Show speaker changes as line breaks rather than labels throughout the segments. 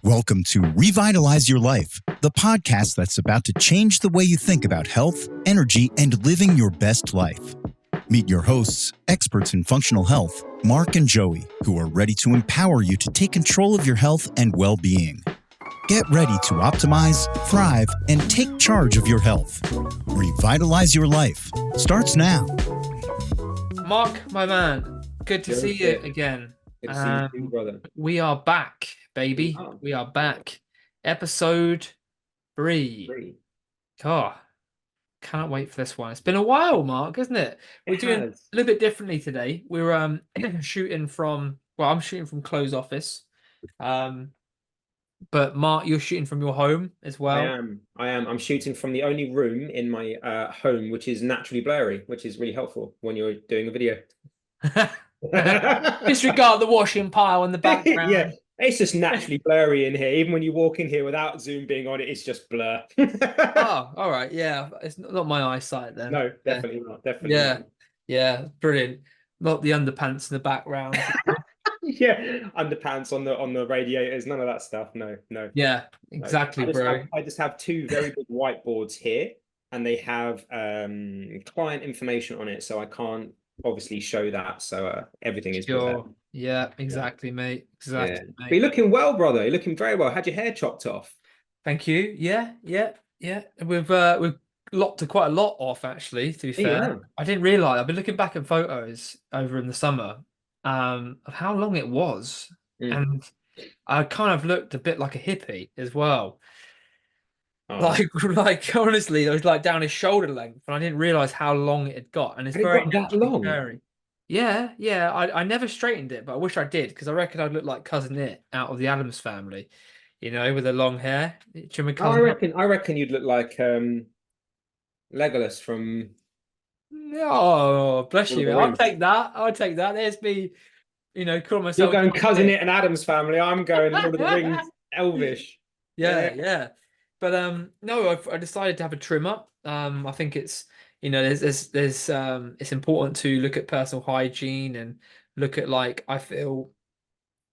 Welcome to Revitalize Your Life, the podcast that's about to change the way you think about health, energy, and living your best life. Meet your hosts, experts in functional health, Mark and Joey, who are ready to empower you to take control of your health and well-being. Get ready to optimize, thrive, and take charge of your health. Revitalize Your Life starts now.
Mark, my man, good to see you again.
Good to see you too, brother.
We are back, baby. We are back. Episode 3. Oh, cannot wait for this one. It's been a while, Mark, isn't it? We're doing a little bit differently today. We're I'm shooting from Close office. But Mark, you're shooting from your home as well.
I am. I'm shooting from the only room in my home which is naturally blurry, which is really helpful when you're doing a video.
Disregard the washing pile in the background.
Yeah, it's just naturally blurry in here. Even when you walk in here without Zoom being on it, it's just blur.
Oh, all right. Yeah, it's not my eyesight then.
No, definitely not. Definitely not.
Yeah, brilliant. Not the underpants in the background.
Yeah, underpants on the radiators, none of that stuff. No.
Yeah, exactly,
I just have two very big whiteboards here, and they have client information on it, so I can't obviously show that. So everything is
sure. Yeah, exactly, mate. Exactly.
Yeah.
Mate.
But you're looking well, brother. You're looking very well. Had your hair chopped off.
Thank you. Yeah. We've lopped quite a lot off, actually, to be fair.
Yeah.
I didn't realize. I've been looking back at photos over in the summer of how long it was, and I kind of looked a bit like a hippie as well. Like honestly, it was like down his shoulder length, and I didn't realize how long it had got. And it's very
that long.
Scary. Yeah. I never straightened it, but I wish I did, because I reckon I'd look like Cousin It out of the Addams Family, you know, with the long hair.
I reckon you'd look like Legolas from.
Oh, bless you! I'll take that. There's me, you know, calling myself.
You're going Cousin It and Addams Family. I'm going Lord of the Rings, Elvish.
Yeah. But no, I decided to have a trim up. I think it's, you know, there's it's important to look at personal hygiene and look at, like, I feel,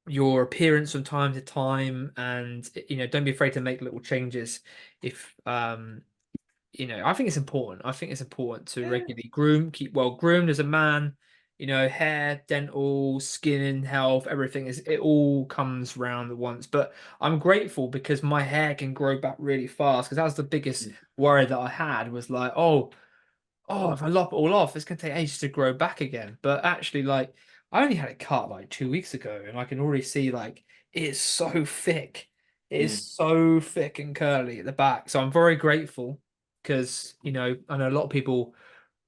your appearance from time to time, and, you know, don't be afraid to make little changes if you know, I think it's important. To regularly keep well groomed as a man. You know, hair, dental, skin, health, everything it all comes round at once. But I'm grateful because my hair can grow back really fast, because that was the biggest worry that I had, was like, oh, if I lop it all off, it's gonna take ages to grow back again. But actually, like, I only had it cut like 2 weeks ago, and I can already see, like, it's so thick. It is so thick and curly at the back. So I'm very grateful, because, you know, I know a lot of people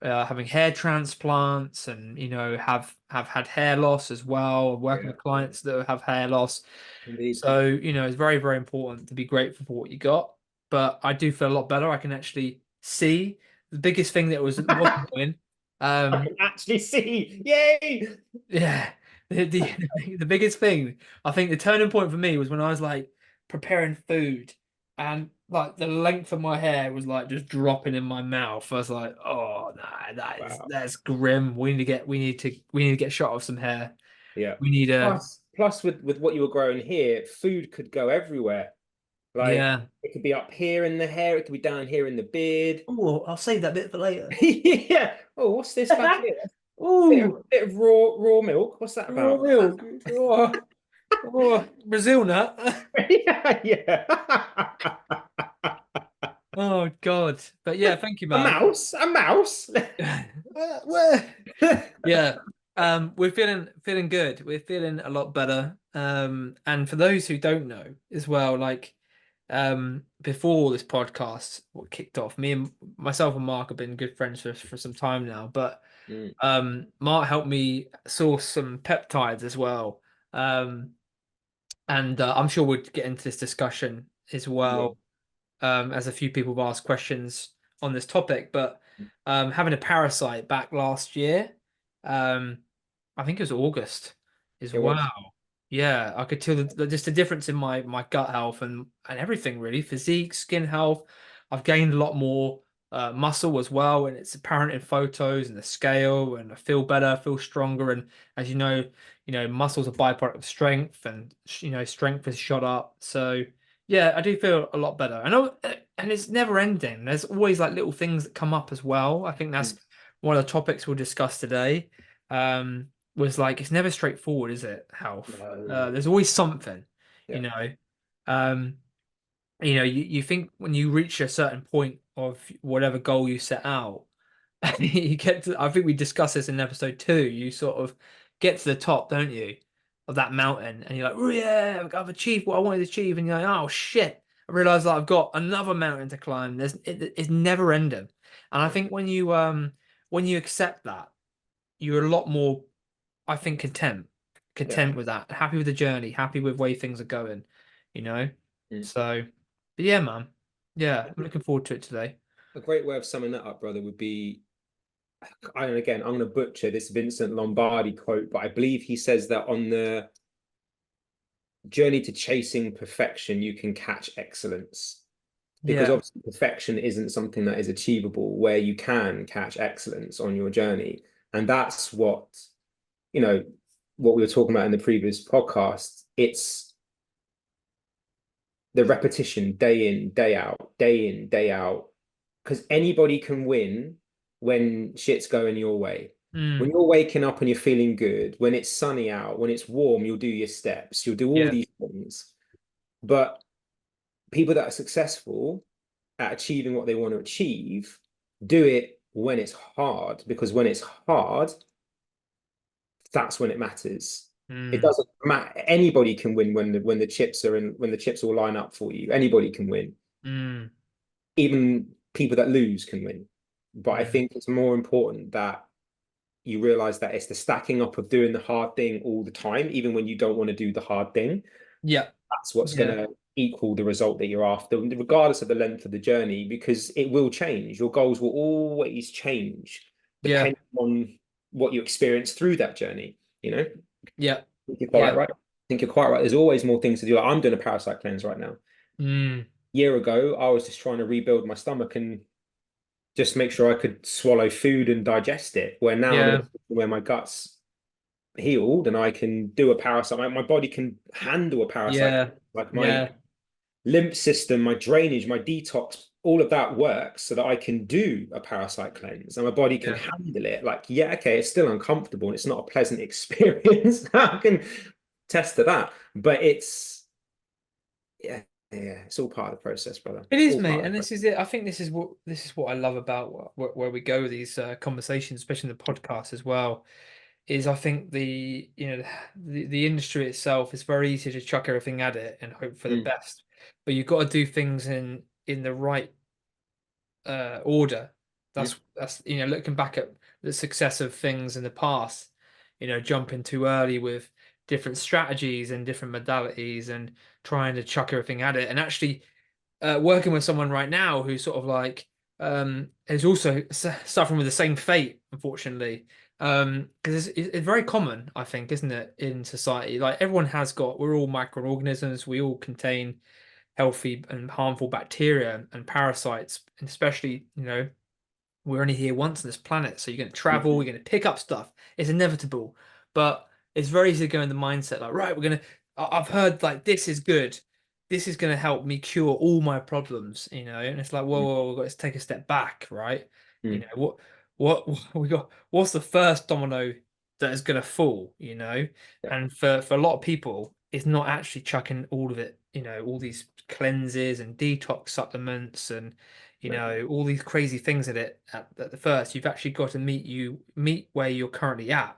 having hair transplants, and, you know, have had hair loss as well. I'm working with clients that have hair loss.
Indeed.
So, you know, it's very, very important to be grateful for what you got. But I do feel a lot better. I can actually see. The biggest thing that wasn't doing.
I can actually see. Yay!
Yeah. The biggest thing, I think the turning point for me was when I was, like, preparing food, and, like, the length of my hair was, like, just dropping in my mouth. I was like, oh no, that's grim. We need to get shot of some hair.
Yeah.
We need a
plus with what you were growing here, food could go everywhere. Like, it could be up here in the hair, it could be down here in the beard.
Oh, I'll save that bit for later.
Yeah. Oh, what's this back here? Oh, bit of raw milk. What's that about?
Raw milk. Brazil nut.
Yeah.
Oh God. But yeah, thank you, man.
A mouse.
Where? Yeah. We're feeling good. We're feeling a lot better. And for those who don't know as well, like, before this podcast kicked off, myself and Mark have been good friends for some time now, but Mark helped me source some peptides as well, and I'm sure we'll get into this discussion as well, as a few people have asked questions on this topic. But having a parasite back last year, I think it was August as well. Yeah, I could tell just the difference in my gut health and everything, really. Physique, skin health. I've gained a lot more muscle as well, and it's apparent in photos and the scale, and I feel better, feel stronger, and as you know, muscle's a byproduct of strength, and you know, strength is shot up. So yeah, I do feel a lot better. I know, and it's never ending. There's always like little things that come up as well. I think that's one of the topics we'll discuss today. Was like it's never straightforward, is it? Health.
No.
There's always something, you
Yeah.
know. Um, you know, you think when you reach a certain point of whatever goal you set out, you get to, I think we discussed this in episode 2, you sort of get to the top, don't you, of that mountain, and you're like, oh yeah, I've achieved what I wanted to achieve, and you're like, oh shit, I realized that I've got another mountain to climb. It's never ending. And I think when you accept that, you're a lot more, I think,
Yeah.
content with that, happy with the journey, happy with where things are going, you know.
Mm.
So, but yeah, man, yeah, I'm looking forward to it today.
A great way of summing that up, brother, would be, and again, I'm going to butcher this Vincent Lombardi quote, but I believe he says that on the journey to chasing perfection, you can catch excellence. Because
Yeah.
obviously perfection isn't something that is achievable, where you can catch excellence on your journey. And that's what, you know, what we were talking about in the previous podcast. It's the repetition day in, day out, day in, day out. Because anybody can win when shit's going your way. When
Mm,
you're waking up and you're feeling good, when it's sunny out, when it's warm, you'll do your steps, you'll do all
yeah.
these things. But people that are successful at achieving what they want to achieve do it when it's hard, because when it's hard, that's when it matters. It
Mm,
doesn't matter. Anybody can win when the chips are in, when the chips all line up for you. Anybody can win.
mm,
Even people that lose can win. But I
yeah.
think it's more important that you realize that it's the stacking up of doing the hard thing all the time, even when you don't want to do the hard thing.
Yeah.
That's what's going
Yeah.
to equal the result that you're after, regardless of the length of the journey, because it will change. Your goals will always change
Yeah.
depending on what you experience through that journey. You know, I
Yeah.
think you're quite
Yeah.
right. I think you're quite right. There's always more things to do. Like, I'm doing a parasite cleanse right now.
Mm,
Year ago, I was just trying to rebuild my stomach and just make sure I could swallow food and digest it. Where now I'm in a
yeah.
position where my gut's healed and I can do a parasite. My body can handle a parasite.
Yeah.
Like my
Yeah.
lymph system, my drainage, my detox, all of that works so that I can do a parasite cleanse and my body can
Yeah.
handle it. Like, yeah, okay, it's still uncomfortable and it's not a pleasant experience. I can test to that, but yeah, yeah, it's all part of the process, brother.
It is,
All
mate,
part of
and
the
this
process.
is it. I think this is what I love about where we go with these conversations, especially in the podcast as well. Is I think the you know the industry itself is very easy to chuck everything at it and hope for the
Mm,
best, but you've got to do things in the right order.
mm,
That's you know, looking back at the success of things in the past, you know, jumping too early with different strategies and different modalities and trying to chuck everything at it, and actually working with someone right now who's sort of like is also suffering with the same fate, unfortunately. Because it's very common, I think, isn't it, in society? Like everyone has got, we're all microorganisms, we all contain healthy and harmful bacteria and parasites, and especially, you know, we're only here once on this planet, so you're going to travel,
mm,
you're going to pick up stuff. It's inevitable, but it's very easy to go in the mindset like, right, we're gonna. I've heard like this is good, this is going to help me cure all my problems, you know. And it's like, whoa,
mm,
whoa, we've got to take a step back, right? You
mm.
know what we got? What's the first domino that is going to fall, you know?
Yeah.
And for a lot of people, it's not actually chucking all of it, you know, all these cleanses and detox supplements and you
No.
know, all these crazy things at the first. You've actually got to meet where you're currently at.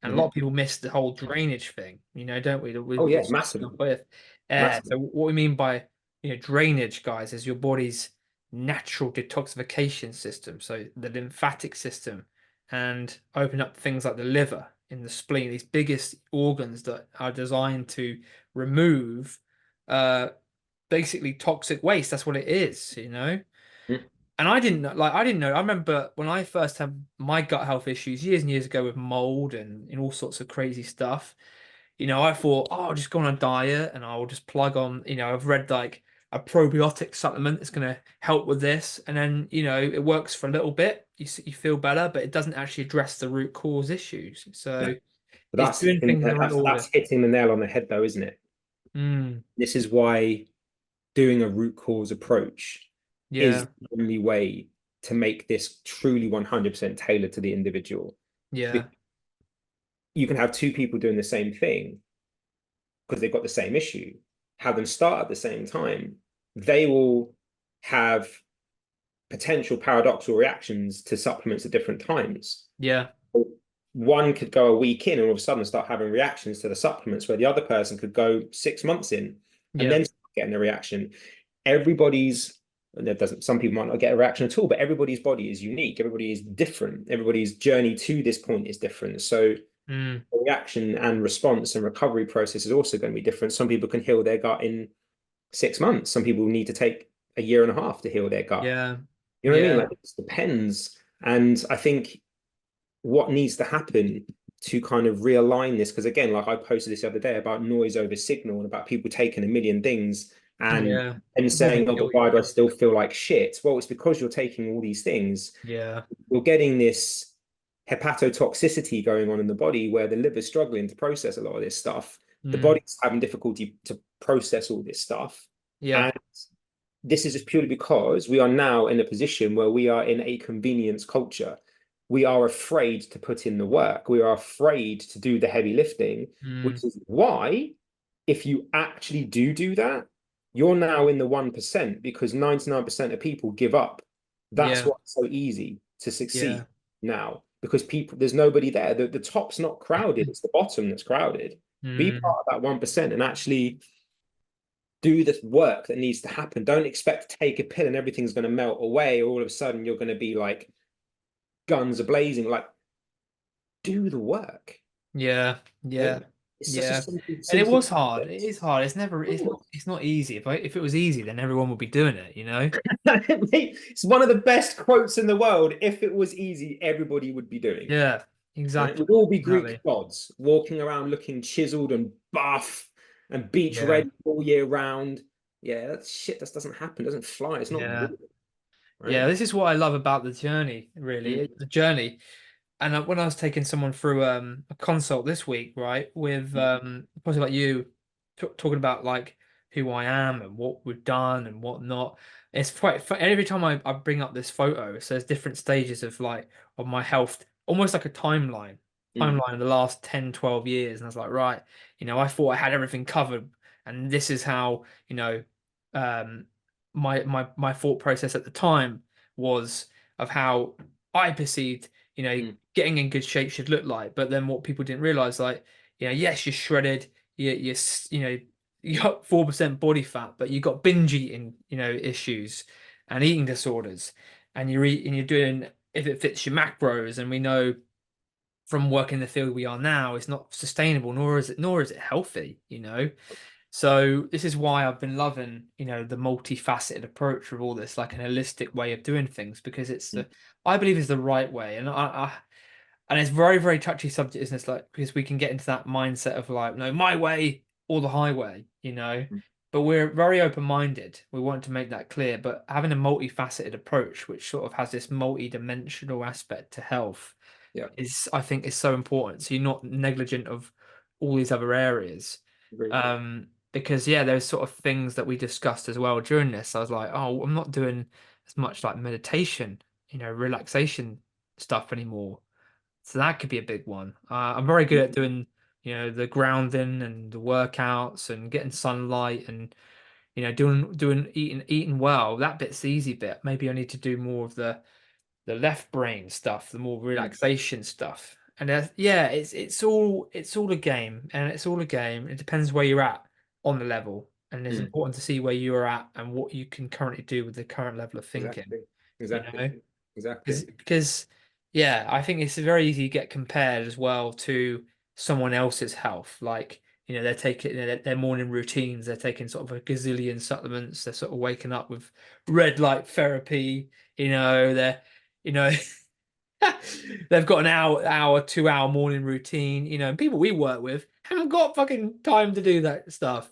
And a lot
Mhm.
of people miss the whole drainage thing, you know, don't we? That
Oh
we
yeah,
started off
massively,
with.
massively.
So what we mean by, you know, drainage, guys, is your body's natural detoxification system. So the lymphatic system and open up things like the liver in the spleen, these biggest organs that are designed to remove uh basically toxic waste. That's what it is, you know.
Mm,
And I didn't know. I remember when I first had my gut health issues years and years ago with mold and all sorts of crazy stuff. You know, I thought, oh, I'll just go on a diet and I'll just plug on. You know, I've read like a probiotic supplement that's going to help with this, and then it works for a little bit, you feel better, but it doesn't actually address the root cause issues. So
But
it's doing things in the right order.
that's hitting the nail on the head, though, isn't it?
Mm,
This is why doing a root cause approach is
yeah,
the only way to make this truly 100% tailored to the individual.
yeah,
You can have two people doing the same thing because they've got the same issue, have them start at the same time. They will have potential paradoxical reactions to supplements at different times.
yeah,
One could go a week in and all of a sudden start having reactions to the supplements, where the other person could go 6 months in and
yeah,
then start getting a reaction. Everybody's, and there doesn't, some people might not get a reaction at all, but everybody's body is unique. Everybody is different. Everybody's journey to this point is different. So
mm,
the reaction and response and recovery process is also going to be different. Some people can heal their gut in 6 months. Some people need to take a year and a half to heal their gut.
yeah,
You know what I mean?
yeah,
Like, it depends. And I think what needs to happen to kind of realign this, because again, like I posted this the other day about noise over signal and about people taking a million things and
yeah.
saying, oh,
Kill
but why do I
you.
still feel like shit? Well, it's because you're taking all these things.
Yeah,
You're getting this hepatotoxicity going on in the body where the liver's struggling to process a lot of this stuff. The
mm,
body's having difficulty to process all this stuff.
yeah,
And this is just purely because we are now in a position where we are in a convenience culture. We are afraid to put in the work. We are afraid to do the heavy lifting,
mm,
which is why, if you actually do that, you're now in the 1% because 99% of people give up. That's
yeah,
why it's so easy to
yeah,
succeed now, because there's nobody there. The top's not crowded, it's the bottom that's crowded. Be
mm,
part of that 1% and actually do the work that needs to happen. Don't expect to take a pill and everything's going to melt away, or all of a sudden you're going to be like guns are blazing. Like, do the work.
yeah,
Right?
yeah,
It's such a
yeah.
simple,
And it
simple
was hard. It
concept.
is hard. It's not easy. If it was easy, then everyone would be doing it, you know?
It's one of the best quotes in the world. If it was easy, everybody would be doing it.
Yeah,
Right?
exactly.
We'd all be Greek
Exactly.
gods walking around looking chiseled and buff and beach
Yeah,
ready all year round. Yeah, that shit just doesn't happen. It doesn't fly. It's not
yeah.
real,
Yeah,
right?
this is what I love about the journey, really.
Mm,
The journey. And when I was taking someone through a consult this week, right, with
mm,
probably like you talking about like who I am and what we've done and what not. It's quite fun. Every time I bring up this photo, it says different stages of like of my health, almost like a
mm,
timeline of the last 10, 12 years. And I was like, right, I thought I had everything covered, and this is how, um my thought process at the time was of how I perceived,
mm,
getting in good shape should look like. But then what people didn't realize, like, yes, you're shredded, you got 4% body fat, but you got binge eating, issues and eating disorders, and you're doing, if it fits your macros, and we know from working the field we are now, it's not sustainable, nor is it healthy, So this is why I've been loving, the multifaceted approach of all this, like an holistic way of doing things, because
mm,
I believe is the right way. And it's very, very touchy subject, isn't it? Like, because we can get into that mindset of like, no, my way or the highway.
mm,
But we're very open-minded. We want to make that clear. But having a multifaceted approach, which sort of has this multi-dimensional aspect to health,
yeah,
I think is so important. So you're not negligent of all these other areas.
agree.
Because yeah, there's sort of things that we discussed as well during this. I was like, oh, I'm not doing as much like meditation, relaxation stuff anymore. So that could be a big one. I'm very good at doing, the grounding and the workouts and getting sunlight and, doing eating well. That bit's the easy bit. Maybe I need to do more of the left brain stuff, the more
Mm,
relaxation stuff. And yeah, it's all a game, and it's all a game. It depends where you're at on the level, and it's
mm,
important to see where you're at and what you can currently do with the current level of thinking.
exactly.
You
Exactly.
know,
Exactly.
because yeah, I think it's very easy to get compared as well to someone else's health. Like, they're taking their morning routines, they're taking sort of a gazillion supplements, they're sort of waking up with red light therapy, they're you know they've got an hour 2 hour morning routine, and people we work with haven't got fucking time to do that stuff.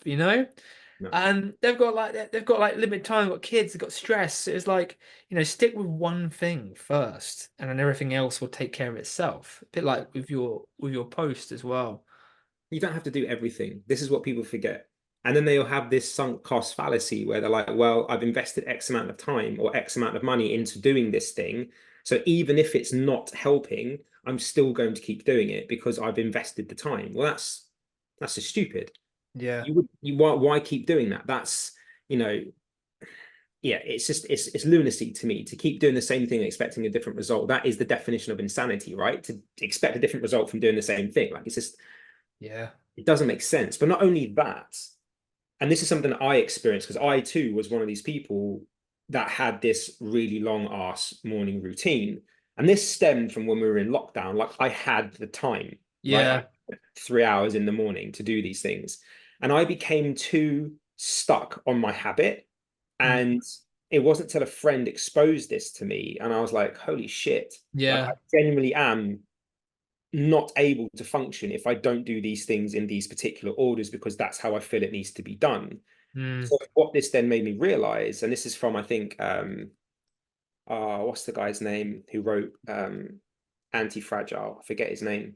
No.
And they've got like limited time, they've got kids, they've got stress. It's like, stick with one thing first, and then everything else will take care of itself. A bit like with your post as well.
You don't have to do everything. This is what people forget. And then they'll have this sunk cost fallacy where they're like, well, I've invested X amount of time or X amount of money into doing this thing. So even if it's not helping, I'm still going to keep doing it because I've invested the time. Well, that's just stupid.
Yeah.
Why keep doing that? That's, you know, yeah, it's just it's lunacy to me to keep doing the same thing and expecting a different result. That is the definition of insanity, right? To expect a different result from doing the same thing. Like it's just,
Yeah.
it doesn't make sense. But not only that, and this is something that I experienced because I too was one of these people that had this really long ass morning routine. And this stemmed from when we were in lockdown. Like I had the time, right? I
Yeah.
had 3 hours in the morning to do these things. And I became too stuck on my habit.
Mm.
And it wasn't until a friend exposed this to me. And I was like, holy shit. Like I
Yeah.
genuinely am not able to function if I don't do these things in these particular orders because that's how I feel it needs to be done.
Mm.
So what this then made me realize, and this is from I think what's the guy's name who wrote Antifragile? I forget his name.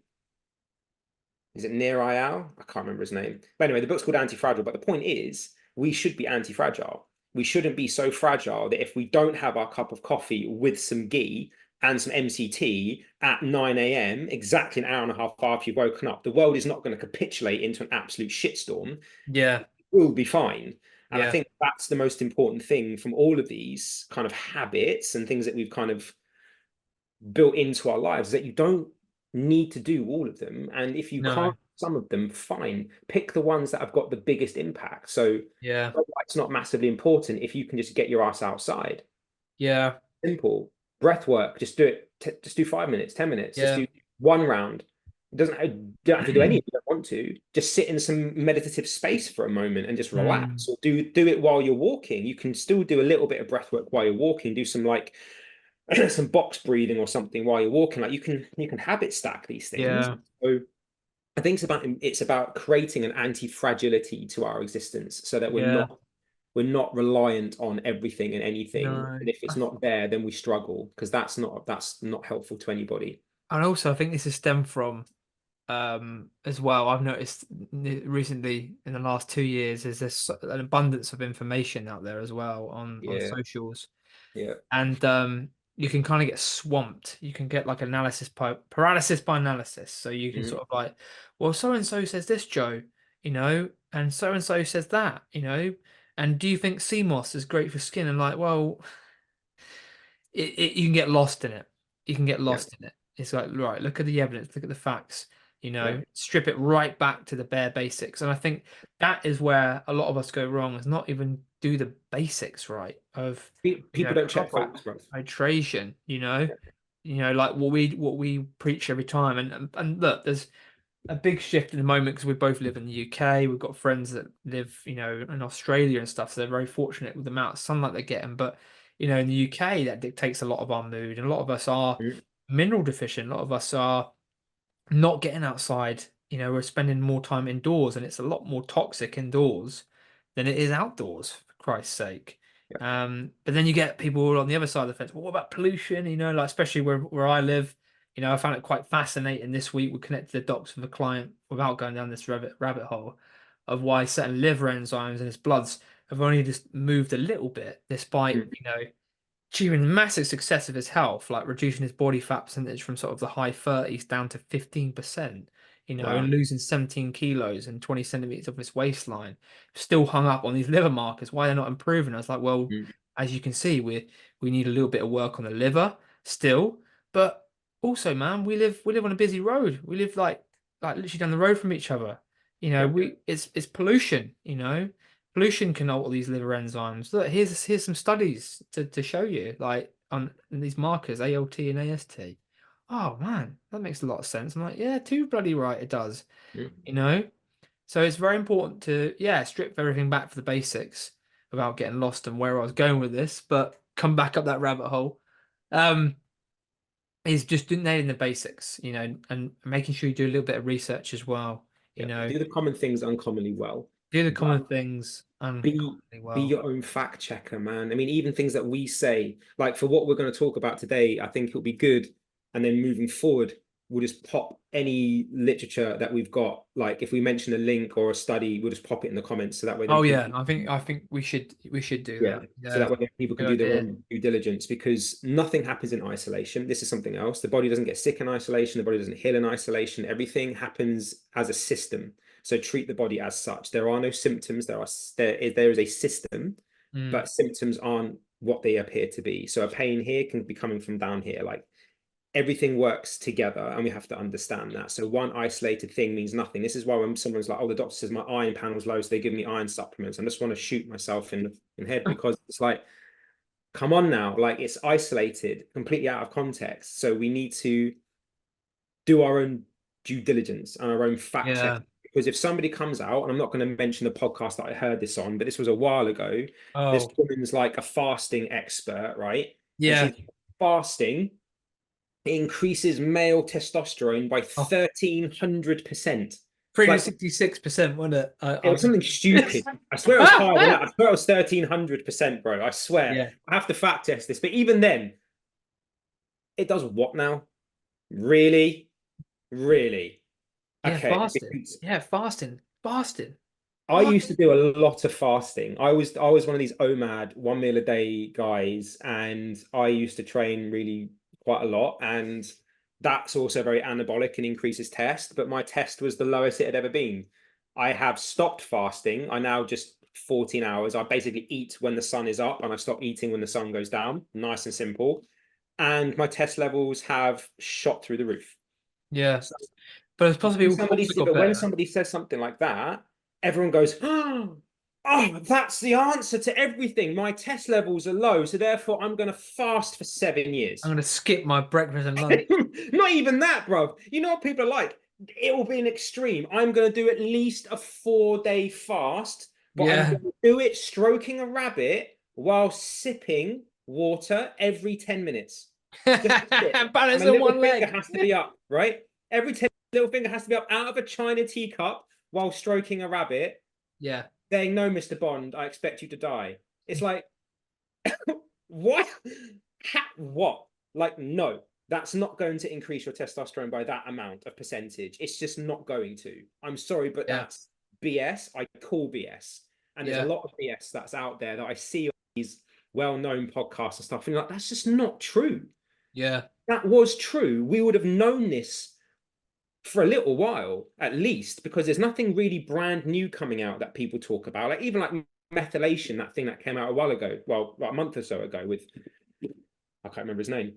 Is it Nir Eyal? I can't remember his name. But anyway, the book's called Antifragile. But the point is, we should be anti-fragile. We shouldn't be so fragile that if we don't have our cup of coffee with some ghee and some MCT at 9 a.m., exactly an hour and a half after you've woken up, the world is not going to capitulate into an absolute shitstorm.
Yeah.
We'll be fine. And I
Yeah.
think that's the most important thing from all of these kind of habits and things that we've kind of built into our lives is that you don't need to do all of them. And if you
No.
can't some of them, fine. Pick the ones that have got the biggest impact. So
Yeah.
it's not massively important if you can just get your ass outside.
Yeah.
Simple. Breath work, just do it. Just do 5 minutes, 10 minutes. Just
Yeah.
do one round. It doesn't you don't have to do any if you don't want to. Just sit in some meditative space for a moment and just
Mm.
relax. Or do it while you're walking. You can still do a little bit of breath work while you're walking. Do some like some box breathing or something while you're walking. Like you can habit stack these things.
Yeah.
So I think it's about creating an anti-fragility to our existence so that we're
Yeah.
not reliant on everything and anything.
No.
And if it's not there, then we struggle because that's not helpful to anybody.
And also, I think this is stemmed from as well. I've noticed recently in the last 2 years is there's an abundance of information out there as well on
Yeah,
socials,
yeah.
and you can kind of get swamped. You can get like paralysis by analysis. So you can
Mhm.
sort of like, well, so and so says this, Joe, and so says that, and do you think sea moss is great for skin? And like, well, you can get lost in it. You can get
Yeah,
lost in it. It's like, right, look at the evidence, look at the facts,
yeah.
strip it right back to the bare basics. And I think that is where a lot of us go wrong, is not even do the basics right of,
People don't check
proper
facts, bro.
hydration,
Yeah.
like what we preach every time. And look, there's a big shift in the moment because we both live in the UK. We've got friends that live, in Australia and stuff. So they're very fortunate with the amount of sunlight they're getting. But, in the UK, that dictates a lot of our mood. And a lot of us are
Mhm.
mineral deficient. A lot of us are not getting outside. We're spending more time indoors, and it's a lot more toxic indoors than it is outdoors, for Christ's sake.
Yeah.
But then you get people on the other side of the fence. Well, what about pollution? Like especially where I live, I found it quite fascinating this week. We connected the dots with a client without going down this rabbit hole of why certain liver enzymes in his bloods have only just moved a little bit, despite
Mhm.
achieving massive success of his health, like reducing his body fat percentage from sort of the high 30s down to 15%, and
Wow.
losing 17 kilos and 20 centimeters of his waistline, still hung up on these liver markers. Why they're not improving? I was like, well,
Mhm.
as you can see, we need a little bit of work on the liver still, but also, man, we live on a busy road. We live like literally down the road from each other.
Yeah.
It's pollution, pollution can alter these liver enzymes. Look, here's some studies to show you, like on these markers, ALT and AST. Oh man, that makes a lot of sense. I'm like, yeah, too bloody right, it does.
Mhm.
You know, so it's very important to strip everything back for the basics without getting lost and where I was going with this, but come back up that rabbit hole. Um, is just nailing the basics, and making sure you do a little bit of research as well.
Yeah. Do the common things uncommonly well.
Do the
But
common things.
be
uncommonly
be
well.
your own fact checker, man. I mean, even things that we say, like for what we're going to talk about today, I think it'll be good. And then moving forward, we'll just pop any literature that we've got. Like if we mention a link or a study, we'll just pop it in the comments so that way then
Oh
people,
yeah, I think we should do
yeah,
that.
so
Yeah,
that way then people can do
good
their
idea.
own due diligence, because nothing happens in isolation. This is something else. The body doesn't get sick in isolation. The body doesn't heal in isolation. Everything happens as a system. So treat the body as such. There are no symptoms. There is a system,
Mm.
but symptoms aren't what they appear to be. So a pain here can be coming from down here. Like everything works together, and we have to understand that. So one isolated thing means nothing. This is why when someone's like, oh, the doctor says my iron panel's low, so they give me iron supplements, I just want to shoot myself in the head, because it's like, come on now, like it's isolated, completely out of context. So we need to do our own due diligence and our own fact check.
Yeah.
Because if somebody comes out, and I'm not going to mention the podcast that I heard this on, but this was a while ago, this
Oh
woman's like a fasting expert, right? And
yeah.
she's fasting, it increases male testosterone by
Oh,
1300%. Like
366%, wasn't it?
it was something stupid. I swear it was higher than that. I swear it was 1300%, bro. I swear.
Yeah.
I have to fact test this. But even then, it does what now? Really? Really?
Yeah,
Okay.
fasting.
Because
Yeah, fasting.
I
What?
used to do a lot of fasting. I was one of these OMAD 1 meal a day guys, and I used to train really quite a lot. And that's also very anabolic and increases test. But my test was the lowest it had ever been. I have stopped fasting. I now just 14 hours. I basically eat when the sun is up, and I stop eating when the sun goes down. Nice and simple. And my test levels have shot through the roof.
Yeah.
So
But it's possibly also got
but when
better.
somebody says something like that, everyone goes, oh, that's the answer to everything. My test levels are low, so therefore I'm going to fast for 7 years.
I'm gonna skip my breakfast and lunch.
Not even that, bro. You know what people are like? It will be an extreme. I'm going to do at least a 4-day fast, but I'm
Yeah.
going to do it stroking a rabbit while sipping water every 10 minutes. Just a sip. And
Balance
my
on
little
one
finger
leg.
has to be up, right? Every 10 little finger has to be up out of a china teacup while stroking a rabbit,
Yeah.
saying, no, Mr. Bond, I expect you to die. It's like, what? What? Like, no, that's not going to increase your testosterone by that amount of percentage. It's just not going to. I'm sorry, but
Yeah.
that's BS. I call BS. And there's a
Yeah.
lot of BS that's out there that I see on these well-known podcasts and stuff. And you're like, that's just not true.
Yeah.
That was true. We would have known this for a little while, at least, because there's nothing really brand new coming out that people talk about. Like even like methylation, that thing that came out a while ago, well, like a month or so ago with, I can't remember his name,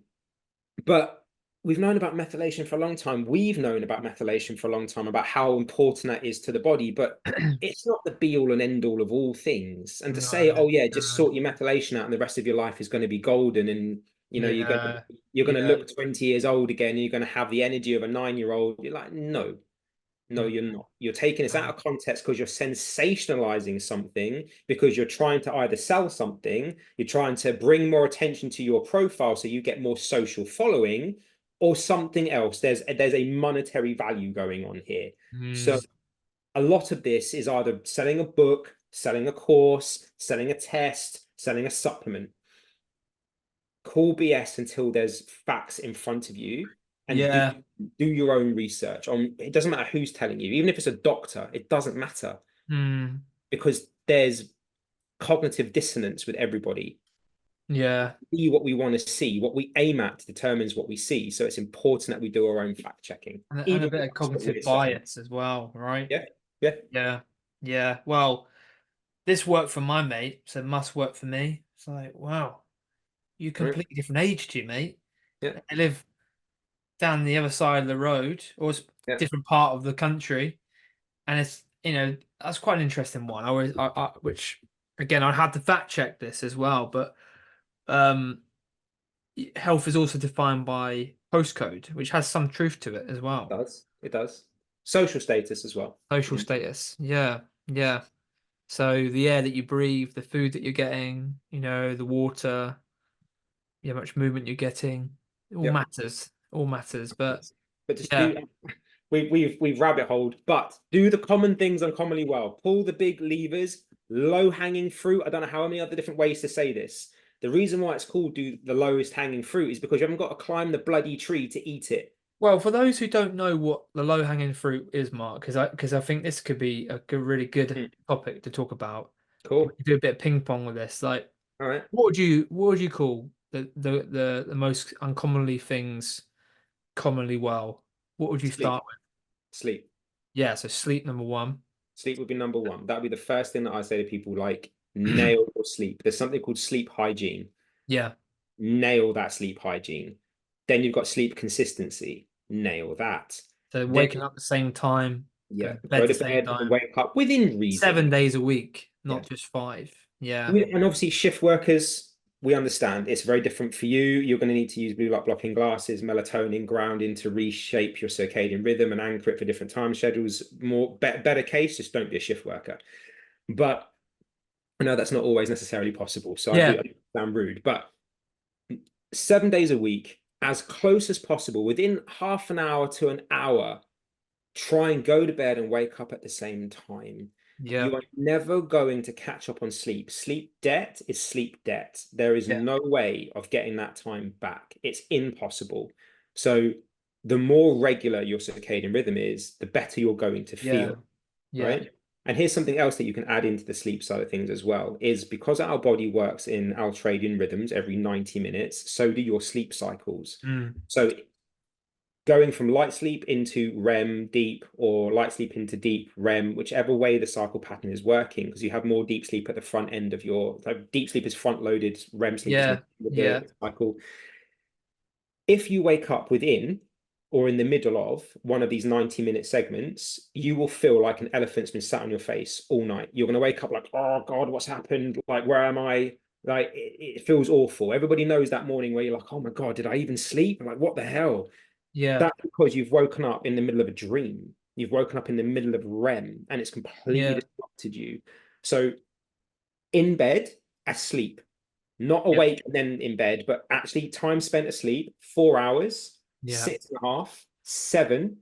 but we've known about methylation for a long time. We've known about methylation for a long time, about how important that is to the body, but it's not the be all and end all of all things. And to say,
No.
oh yeah, just
No.
sort your methylation out and the rest of your life is going to be golden, and you know
Yeah.
you're gonna
Yeah.
look 20 years old again, and you're gonna have the energy of a 9-year-old. You're like, no, no,
Mm,
you're not. You're taking this out
no.
of context because you're sensationalizing something, because you're trying to either sell something, you're trying to bring more attention to your profile so you get more social following, or something else. There's a monetary value going on here. So
Mm,
a lot of this is either selling a book, selling a course, selling a test, selling a supplement. Call BS until there's facts in front of you, and
yeah.
do your own research on. It doesn't matter who's telling you, even if it's a doctor, it doesn't matter,
Mm,
because there's cognitive dissonance with everybody.
yeah.
See what we want to see, what we aim at determines what we see. So it's important that we do our own fact checking,
And a
even
bit
if
of
that's what we're
cognitive
saying.
bias as well, right?
Yeah, yeah,
Yeah. Yeah. Well, this worked for my mate, so it must work for me. It's like, wow, you
right,
completely different age to you, mate.
yeah,
I live down the other side of the road, or it's
yeah.
different part of the country, and it's that's quite an interesting one. Which again, I had to fact check this as well, but um, health is also defined by postcode, which has some truth to it as
It
well.
does, it does. Social status as well.
Social status, yeah, yeah. So the air that you breathe, the food that you're getting, the water, how much movement you're getting, it all
Yeah,
matters. All matters. But
but just
yeah,
do. We've rabbit holed, but do the common things uncommonly well. Pull the big levers, low-hanging fruit. I don't know how many other different ways to say this. The reason why it's called the lowest hanging fruit is because you haven't got to climb the bloody tree to eat it.
Well, for those who don't know what the low hanging fruit is, Mark, because I think this could be a really good topic to talk about. We
Cool.
could do a bit of ping pong with this. Like,
All right.
what would you call the most uncommonly things commonly well? What would you
Sleep.
start with?
Sleep.
Yeah, so sleep number one.
Sleep would be number one. That would be the first thing that I say to people, like, nail your sleep. There's something called sleep hygiene.
Yeah.
Nail that sleep hygiene. Then you've got sleep consistency. Nail that.
So
Then,
waking up at the same time,
yeah,
going to
go
bed
to
at the same
bed and
time.
wake up within reason.
7 days a week,
Yeah.
not just 5. Yeah.
And obviously, shift workers, we understand it's very different for you. You're going to need to use blue light blocking glasses, melatonin, grounding to reshape your circadian rhythm and anchor it for different time schedules. Better case, just don't be a shift worker. But I know that's not always necessarily possible. So
Yeah.
I sound rude, but 7 days a week, as close as possible, within half an hour to an hour, try and go to bed and wake up at the same time.
Yeah.
You are never going to catch up on sleep. Sleep debt is sleep debt. There is no way of getting that time back. It's impossible. So the more regular your circadian rhythm is, the better you're going to feel, right? And here's something else that you can add into the sleep side of things as well, is because our body works in ultradian rhythms every 90 minutes, so do your sleep cycles. So going from light sleep into REM deep or light sleep into deep REM, whichever way the cycle pattern is working, because you have more deep sleep at the front end of your, like, deep sleep is front loaded, REM sleep is the cycle. If you wake up within or in the middle of one of these 90-minute segments, you will feel like an elephant's been sat on your face all night. You're going to wake up like, oh God, what's happened? Like, where am I? Like, it feels awful. Everybody knows that morning where you're like, oh my God, did I even sleep? I'm like, what the hell?
Yeah.
That's because you've woken up in the middle of a dream. You've woken up in the middle of REM and it's completely disrupted you. So in bed, asleep, not awake and then in bed, but actually time spent asleep, 4 hours, 6.5, 7,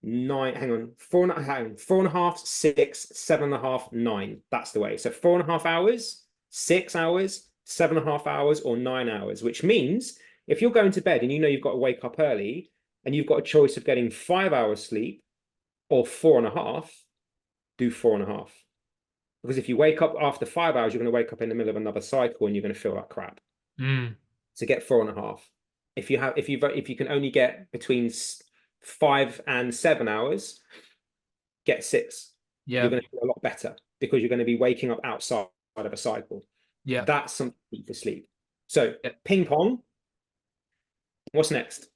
9, hang on, 4.5, 6, 7.5, 9. That's the way. So 4.5 hours, 6 hours, 7.5 hours, or 9 hours, which means if you're going to bed and you know you've got to wake up early and you've got a choice of getting 5 hours sleep or 4.5, do 4.5. Because if you wake up after 5 hours, you're going to wake up in the middle of another cycle and you're going to feel like crap. So get 4.5. If you can only get between 5 and 7 hours, get 6. You're going to feel a lot better because you're going to be waking up outside of a cycle. That's something for sleep. So ping pong. What's next?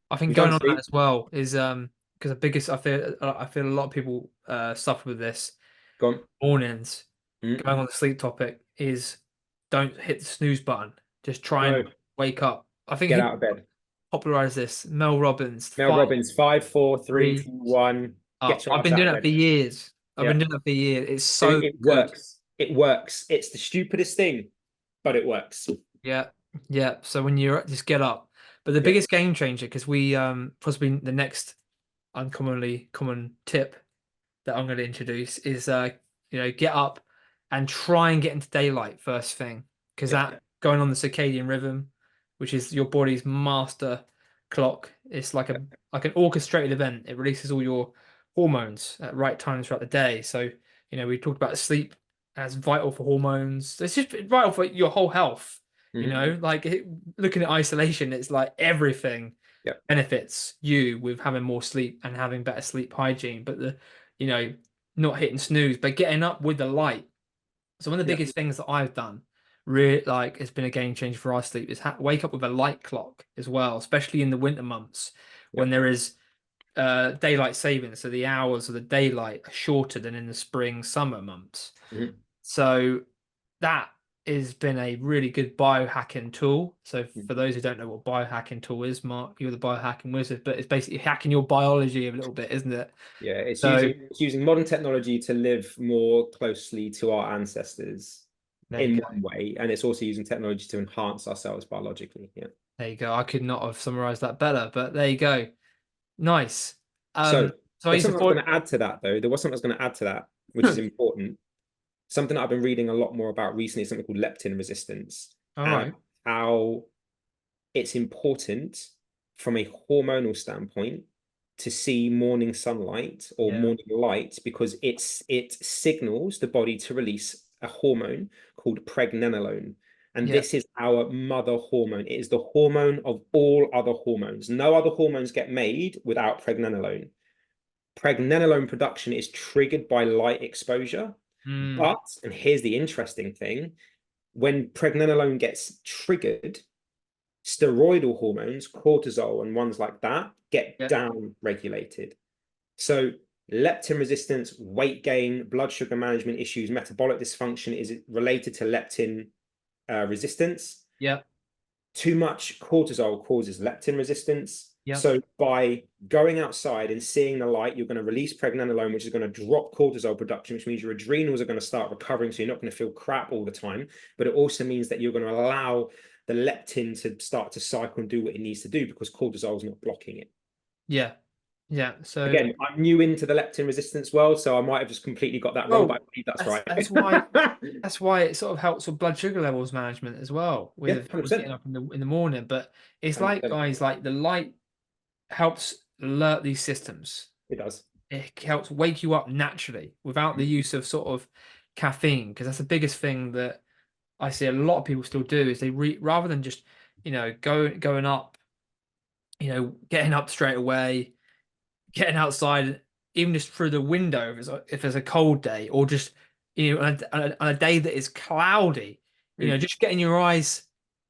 I think going on that as well is because the biggest I feel a lot of people suffer with this.
Go on.
Mornings. Going on the sleep topic is don't hit the snooze button. Just try and wake up. I think
get out of bed.
Popularize this. Mel Robbins.
5, 4, 3, 2, 1.
I've been doing that for years. It's so
it works. It works. It's the stupidest thing, but it works.
Yeah. So when you're just get up. But the biggest game changer, because we possibly the next uncommonly common tip that I'm going to introduce is get up and try and get into daylight first thing, because that going on the circadian rhythm, which is your body's master clock, it's like an orchestrated event. It releases all your hormones at right times throughout the day. So we talked about sleep as vital for hormones. It's just vital for your whole health. Looking at isolation, it's like everything benefits you with having more sleep and having better sleep hygiene, but not hitting snooze, but getting up with the light. So one of the biggest things that I've done really it's been a game changer for our sleep is wake up with a light clock as well, especially in the winter months when there is daylight savings. So the hours of the daylight are shorter than in the spring, summer months. So that has been a really good biohacking tool. So for those who don't know what biohacking tool is, Mark, you're the biohacking wizard, but it's basically hacking your biology a little bit, isn't it?
Yeah, it's using modern technology to live more closely to our ancestors in one way, and it's also using technology to enhance ourselves biologically. Yeah.
There you go. I could not have summarized that better, but there you go. Nice.
So there's something I was going to add to that, though. There was something I was going to add to that, which is important. something that I've been reading a lot more about recently is something called leptin resistance,
All
and
right.
how it's important from a hormonal standpoint to see morning sunlight or
Yeah.
morning light, because it signals the body to release a hormone called pregnenolone. And
Yeah.
this is our mother hormone. It is the hormone of all other hormones. No other hormones get made without pregnenolone. Pregnenolone production is triggered by light exposure.
Mm.
But, and here's the interesting thing, when pregnenolone gets triggered, steroidal hormones, cortisol and ones like that, get
Yeah.
down regulated. So leptin resistance, weight gain, blood sugar management issues, metabolic dysfunction is related to leptin resistance.
Yeah.
Too much cortisol causes leptin resistance.
Yeah.
So by going outside and seeing the light, you're going to release pregnenolone, which is going to drop cortisol production, which means your adrenals are going to start recovering. So you're not going to feel crap all the time. But it also means that you're going to allow the leptin to start to cycle and do what it needs to do, because cortisol is not blocking it.
Yeah. Yeah. So,
Again, I'm new into the leptin resistance world, so I might have just completely got that wrong, but I
well,
believe that's
that's
right.
why it sort of helps with blood sugar levels management as well,
Yeah,
with
100%.
getting up in the morning. But it's like,
100%.
guys, like the light helps alert these systems.
It does.
It helps wake you up naturally without the use of sort of caffeine, because that's the biggest thing that I see a lot of people still do is they rather than just, going up, getting up straight away, getting outside, even just through the window if it's a cold day, or just on a day that is cloudy,
Mm.
just getting your eyes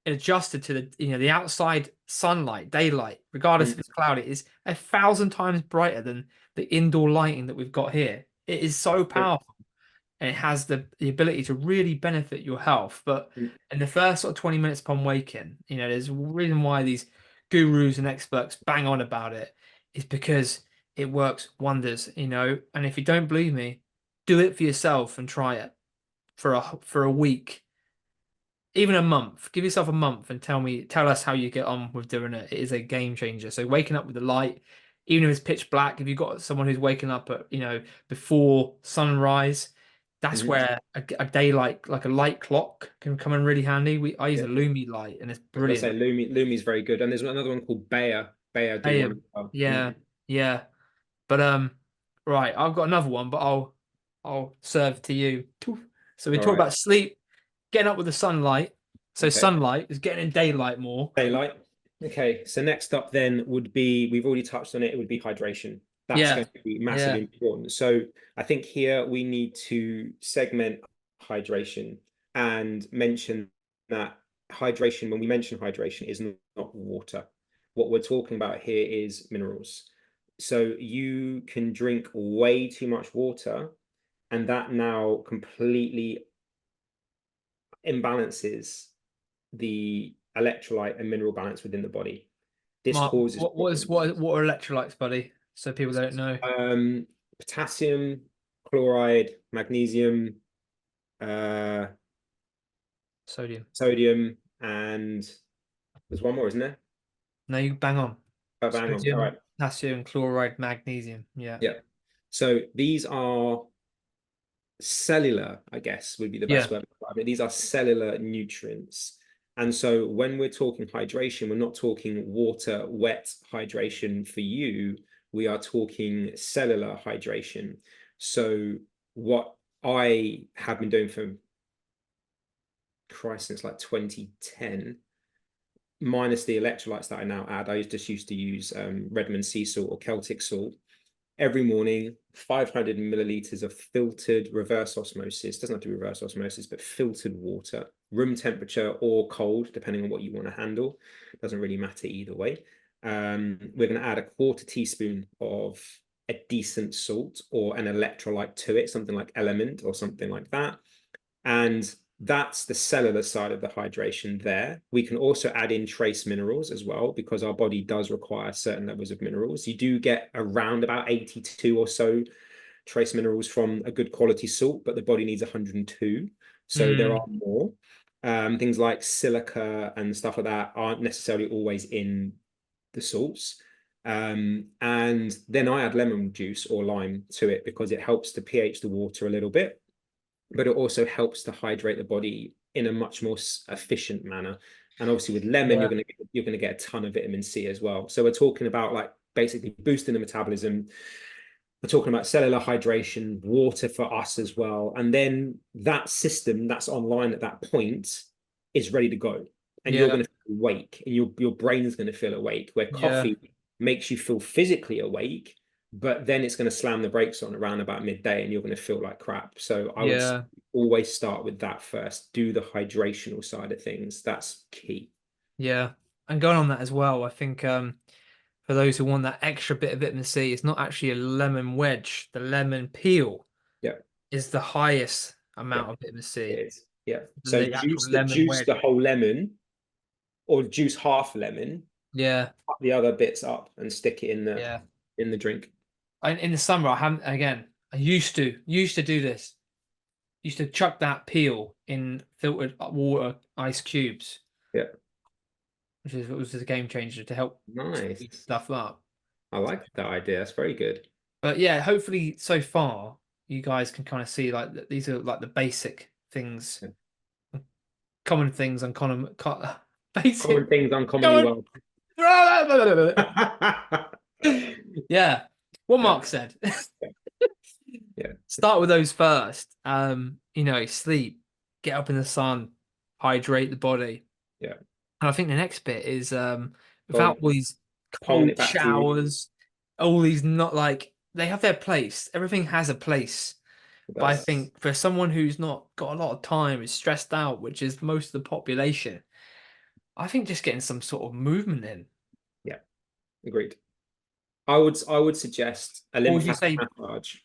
adjusted to the outside sunlight, daylight, regardless if
Mm.
it's cloudy, is 1,000 times brighter than the indoor lighting that we've got here. It is so powerful, and it has the ability to really benefit your health. But
Mm.
in the first sort of 20 minutes upon waking, there's a reason why these gurus and experts bang on about it, is because it works wonders. And if you don't believe me, do it for yourself and try it for a week, even a month. Give yourself a month and tell us how you get on with doing it. It is a game changer. So waking up with the light, even if it's pitch black, if you've got someone who's waking up at before sunrise, that's
Mhm.
where a daylight, like a light clock, can come in really handy. I use
Yeah.
a Lumi light, and it's
I was going to say
brilliant.
Lumi's very good, and there's another one called Bayer. Bayer do
Hey,
one as well.
yeah, yeah. But right, I've got another one, but I'll serve to you. So we
All
talk
right.
about sleep, getting up with the sunlight. So
Okay.
sunlight is getting in daylight more.
Daylight. Okay. So next up then would be, we've already touched on it. It would be hydration. That's
Yeah,
going to be
yeah.
massively important. So I think here we need to segment hydration and mention that hydration, when we mention hydration, is not water. What we're talking about here is minerals. So you can drink way too much water, and that now completely imbalances the electrolyte and mineral balance within the body. This
Mark,
causes
what are electrolytes, buddy? So people don't know.
um, potassium, chloride, magnesium, uh,
Sodium.
sodium, and there's one more, isn't there?
No, you bang on.
Oh, bang on. All
Sodium,
right.
potassium, chloride, magnesium. Yeah.
Yeah. So these are cellular, I guess would be the best
Yeah.
word. I mean, these are cellular nutrients. And so when we're talking hydration, we're not talking water, wet hydration for you. We are talking cellular hydration. So what I have been doing for Christ since like 2010, minus the electrolytes that I now add, I just used to use Redmond sea salt or Celtic salt every morning, 500 milliliters of filtered reverse osmosis, doesn't have to be reverse osmosis, but filtered water, room temperature or cold, depending on what you want to handle. Doesn't really matter either way. We're going to add a quarter teaspoon of a decent salt or an electrolyte to it, something like Element or something like that. And that's the cellular side of the hydration there. We can also add in trace minerals as well, because our body does require certain levels of minerals. You do get around about 82 or so trace minerals from a good quality salt, but the body needs 102. So there are more. Things like silica and stuff like that aren't necessarily always in the salts. And then I add lemon juice or lime to it because it helps to pH the water a little bit. but it also helps to hydrate the body in a much more efficient manner. And obviously with lemon,
Yeah.
you're gonna get a ton of vitamin C as well. So we're talking about like basically boosting the metabolism. We're talking about cellular hydration, water for us as well. And then that system that's online at that point is ready to go. And you're
Yeah.
going to feel awake, and your brain is going to feel awake, where
Yeah.
coffee makes you feel physically awake, but then it's going to slam the brakes on around about midday and you're going to feel like crap. So I would
Yeah.
always start with that first. Do the hydrational side of things. That's key.
Yeah. And going on that as well, I think for those who want that extra bit of vitamin C, it's not actually a lemon wedge. The lemon peel
Yeah.
is the highest
Yeah.
amount of vitamin
It
C
is. Yeah.
than
So
the actual lemon
juice
wedge.
the whole lemon, or juice half lemon,
Yeah.
cut the other bits up and stick it
Yeah.
in the drink.
In the summer, I haven't, again, I used to do this. Used to chuck that peel in filtered water, ice cubes,
Yeah.
which is, was a game changer to help
Nice.
speed stuff up.
I like that idea. That's very good.
But yeah, hopefully so far you guys can kind of see like these are like the basic things,
Yeah.
common things, and basic
Common things uncommonly
common.
well.
Yeah, what
Yeah.
Mark said.
Yeah.
Start with those first. Sleep, get up in the sun, hydrate the body.
Yeah.
And I think the next bit is
Going,
without all these
palming
cold
it back to you.
showers, all these not like they have their place. Everything has a place.
It
But I
does.
think for someone who's not got a lot of time, is stressed out, which is most of the population, I think just getting some sort of movement in.
Yeah. Agreed. I would suggest a
Or would you
lymphatic
say,
massage.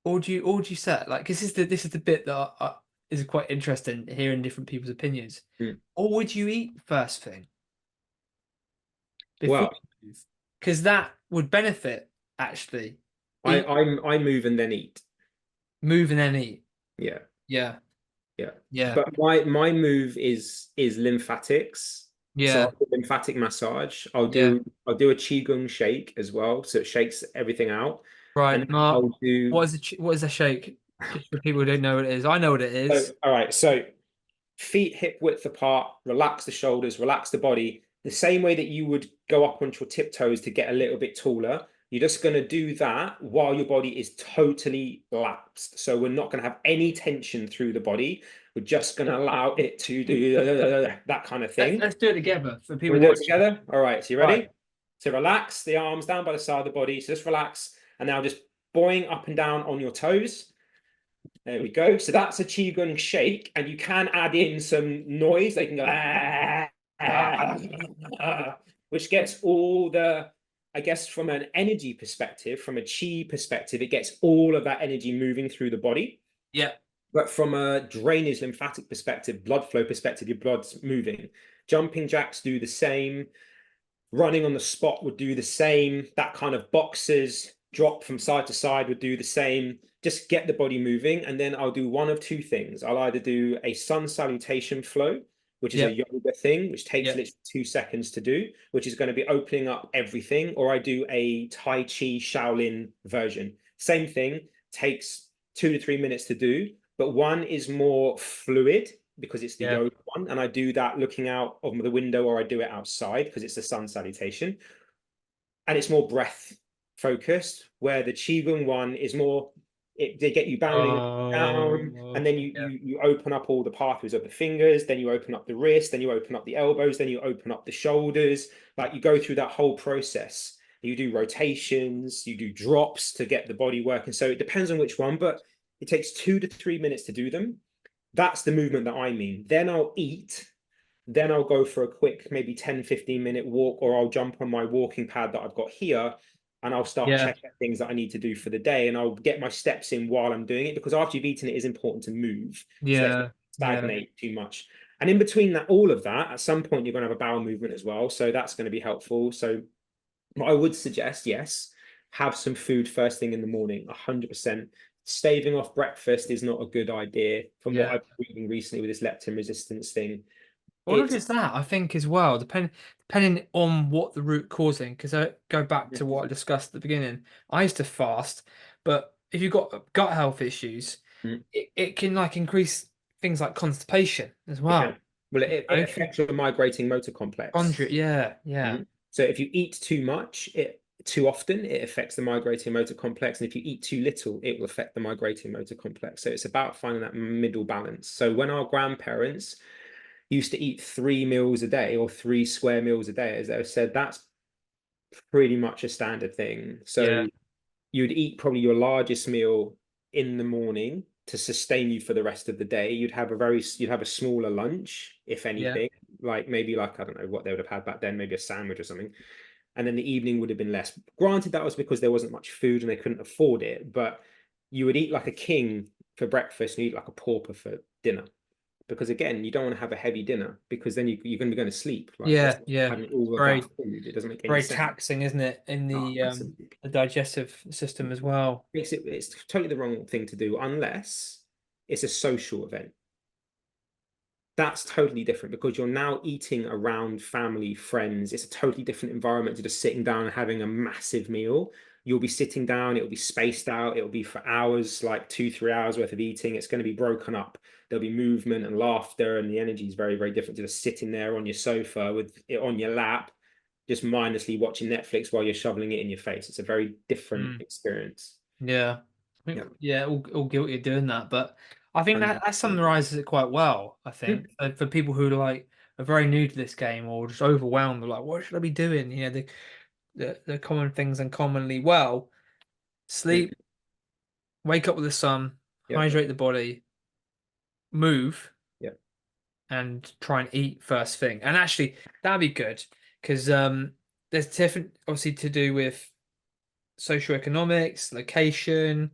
or would you say, like, because this is the bit that is quite interesting hearing different people's opinions.
Mm.
Or would you eat first thing before
Well,
you move? Because that would benefit actually. Eat,
I move and then eat.
move and then eat.
Yeah.
Yeah,
Yeah.
yeah,
But my move is lymphatics. So
yeah,
I'll do lymphatic massage. I'll
yeah.
do I'll do a qigong shake as well, so it shakes everything out. And
Right,
then
Mark.
I'll do
What is a shake? Just for people who don't know what it is. I know what it
so
is.
all right. So feet hip width apart, relax the shoulders, relax the body. The same way that you would go up onto your tiptoes to get a little bit taller. You're just going to do that while your body is totally lapsed. So we're not going to have any tension through the body. We're just going to allow it to do that kind of thing.
Let's do it together for
Can we
people
do it
watching.
together? All right. So you
Right.
ready? So relax the arms down by the side of the body. So just relax. And now just boing up and down on your toes. There we go. So that's a qigong shake, and you can add in some noise. They can go, which gets all the, I guess, from an energy perspective, from a chi perspective, it gets all of that energy moving through the body.
Yeah.
But from a drainage lymphatic perspective, blood flow perspective, your blood's moving. Jumping jacks do the same. Running on the spot would do the same. That kind of boxes drop from side to side would do the same. Just get the body moving. And then I'll do one of two things. I'll either do a sun salutation flow, which is a yoga thing, which takes literally 2 seconds to do, which is going to be opening up everything. Or I do a Tai Chi Shaolin version. Same thing, takes 2 to 3 minutes to do, but one is more fluid because it's the yoga one, and I do that looking out of the window, or I do it outside because it's the sun salutation, and it's more breath focused, where the qigong one is more they get you bounding down, and then you open up all the pathways of the fingers, then you open up the wrist, then you open up the elbows, then you open up the shoulders. Like, you go through that whole process. You do rotations, you do drops to get the body working. So it depends on which one, but it takes 2 to 3 minutes to do them. That's the movement that I mean. Then I'll eat. Then I'll go for a quick, maybe 10-15 minute walk, or I'll jump on my walking pad that I've got here, and I'll start checking things that I need to do for the day, and I'll get my steps in while I'm doing it, because after you've eaten, it is important to move. So that you stagnate too much. And in between that, all of that, at some point, you're going to have a bowel movement as well. So that's going to be helpful. So what I would suggest, yes, have some food first thing in the morning, 100%. Staving off breakfast is not a good idea from what I've been reading recently with this leptin resistance thing.
Well, not just that, I think as well, depending on what the root causing, because I go back to what I discussed at the beginning. I used to fast, but if you've got gut health issues,
Mm.
it can like increase things like constipation as
It
well.
can. Well, it affects your migrating motor complex.
Yeah, yeah,
Mhm. So if you eat too much, it too often, it affects the migrating motor complex. And if you eat too little, it will affect the migrating motor complex. So it's about finding that middle balance. So when our grandparents used to eat 3 meals a day or 3 square meals a day, as they said, that's pretty much a standard thing.
yeah,
So you'd eat probably your largest meal in the morning to sustain you for the rest of the day. You'd have a smaller lunch, if
yeah,
anything, like maybe like I don't know what they would have had back then, maybe a sandwich or something. And then the evening would have been less. Granted, that was because there wasn't much food and they couldn't afford it, but you would eat like a king for breakfast and you eat like a pauper for dinner. Because again, you don't want to have a heavy dinner because then you're going to be going to sleep. Like, what's
yeah.
having all of
Very,
that food? It doesn't make any
very
sense.
taxing, isn't it, in
Oh, absolutely.
the digestive system as well.
It's totally the wrong thing to do unless it's a social event. That's totally different because you're now eating around family, friends. It's a totally different environment to just sitting down and having a massive meal. You'll be sitting down, it'll be spaced out, it'll be for hours, like 2, 3 hours worth of eating. It's going to be broken up. There'll be movement and laughter, and the energy is very, very different to just sitting there on your sofa with it on your lap, just mindlessly watching Netflix while you're shoveling it in your face. It's a very different
Mm.
experience.
Yeah. I think,
Yeah.
yeah, all guilty of doing that. But I think that
100%.
summarizes it quite well, I think.
Mm,
For people who like are very new to this game or just overwhelmed, like, what should I be doing? You know, the common things and commonly well,
mm.
sleep, wake up with the sun,
Yeah.
hydrate the body, move,
Yeah.
and try and eat first thing. And actually, that'd be good because there's different, obviously, to do with socioeconomics, location.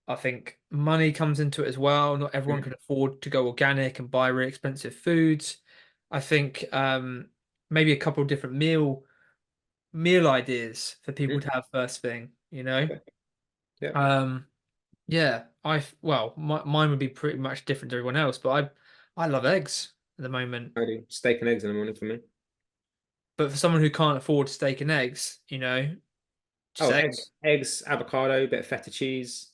I think money comes into it as well. Not everyone
Mm,
can afford to go organic and buy really expensive foods. I think maybe a couple of different meal ideas for people
mm.
to have first thing, you know.
Yeah. Yeah.
Um, yeah, well, mine would be pretty much different to everyone else, but I love eggs at the moment.
I do. Steak and eggs in the morning for me.
But for someone who can't afford steak and eggs, you know, just
Oh,
eggs.
eggs, avocado, bit of feta cheese,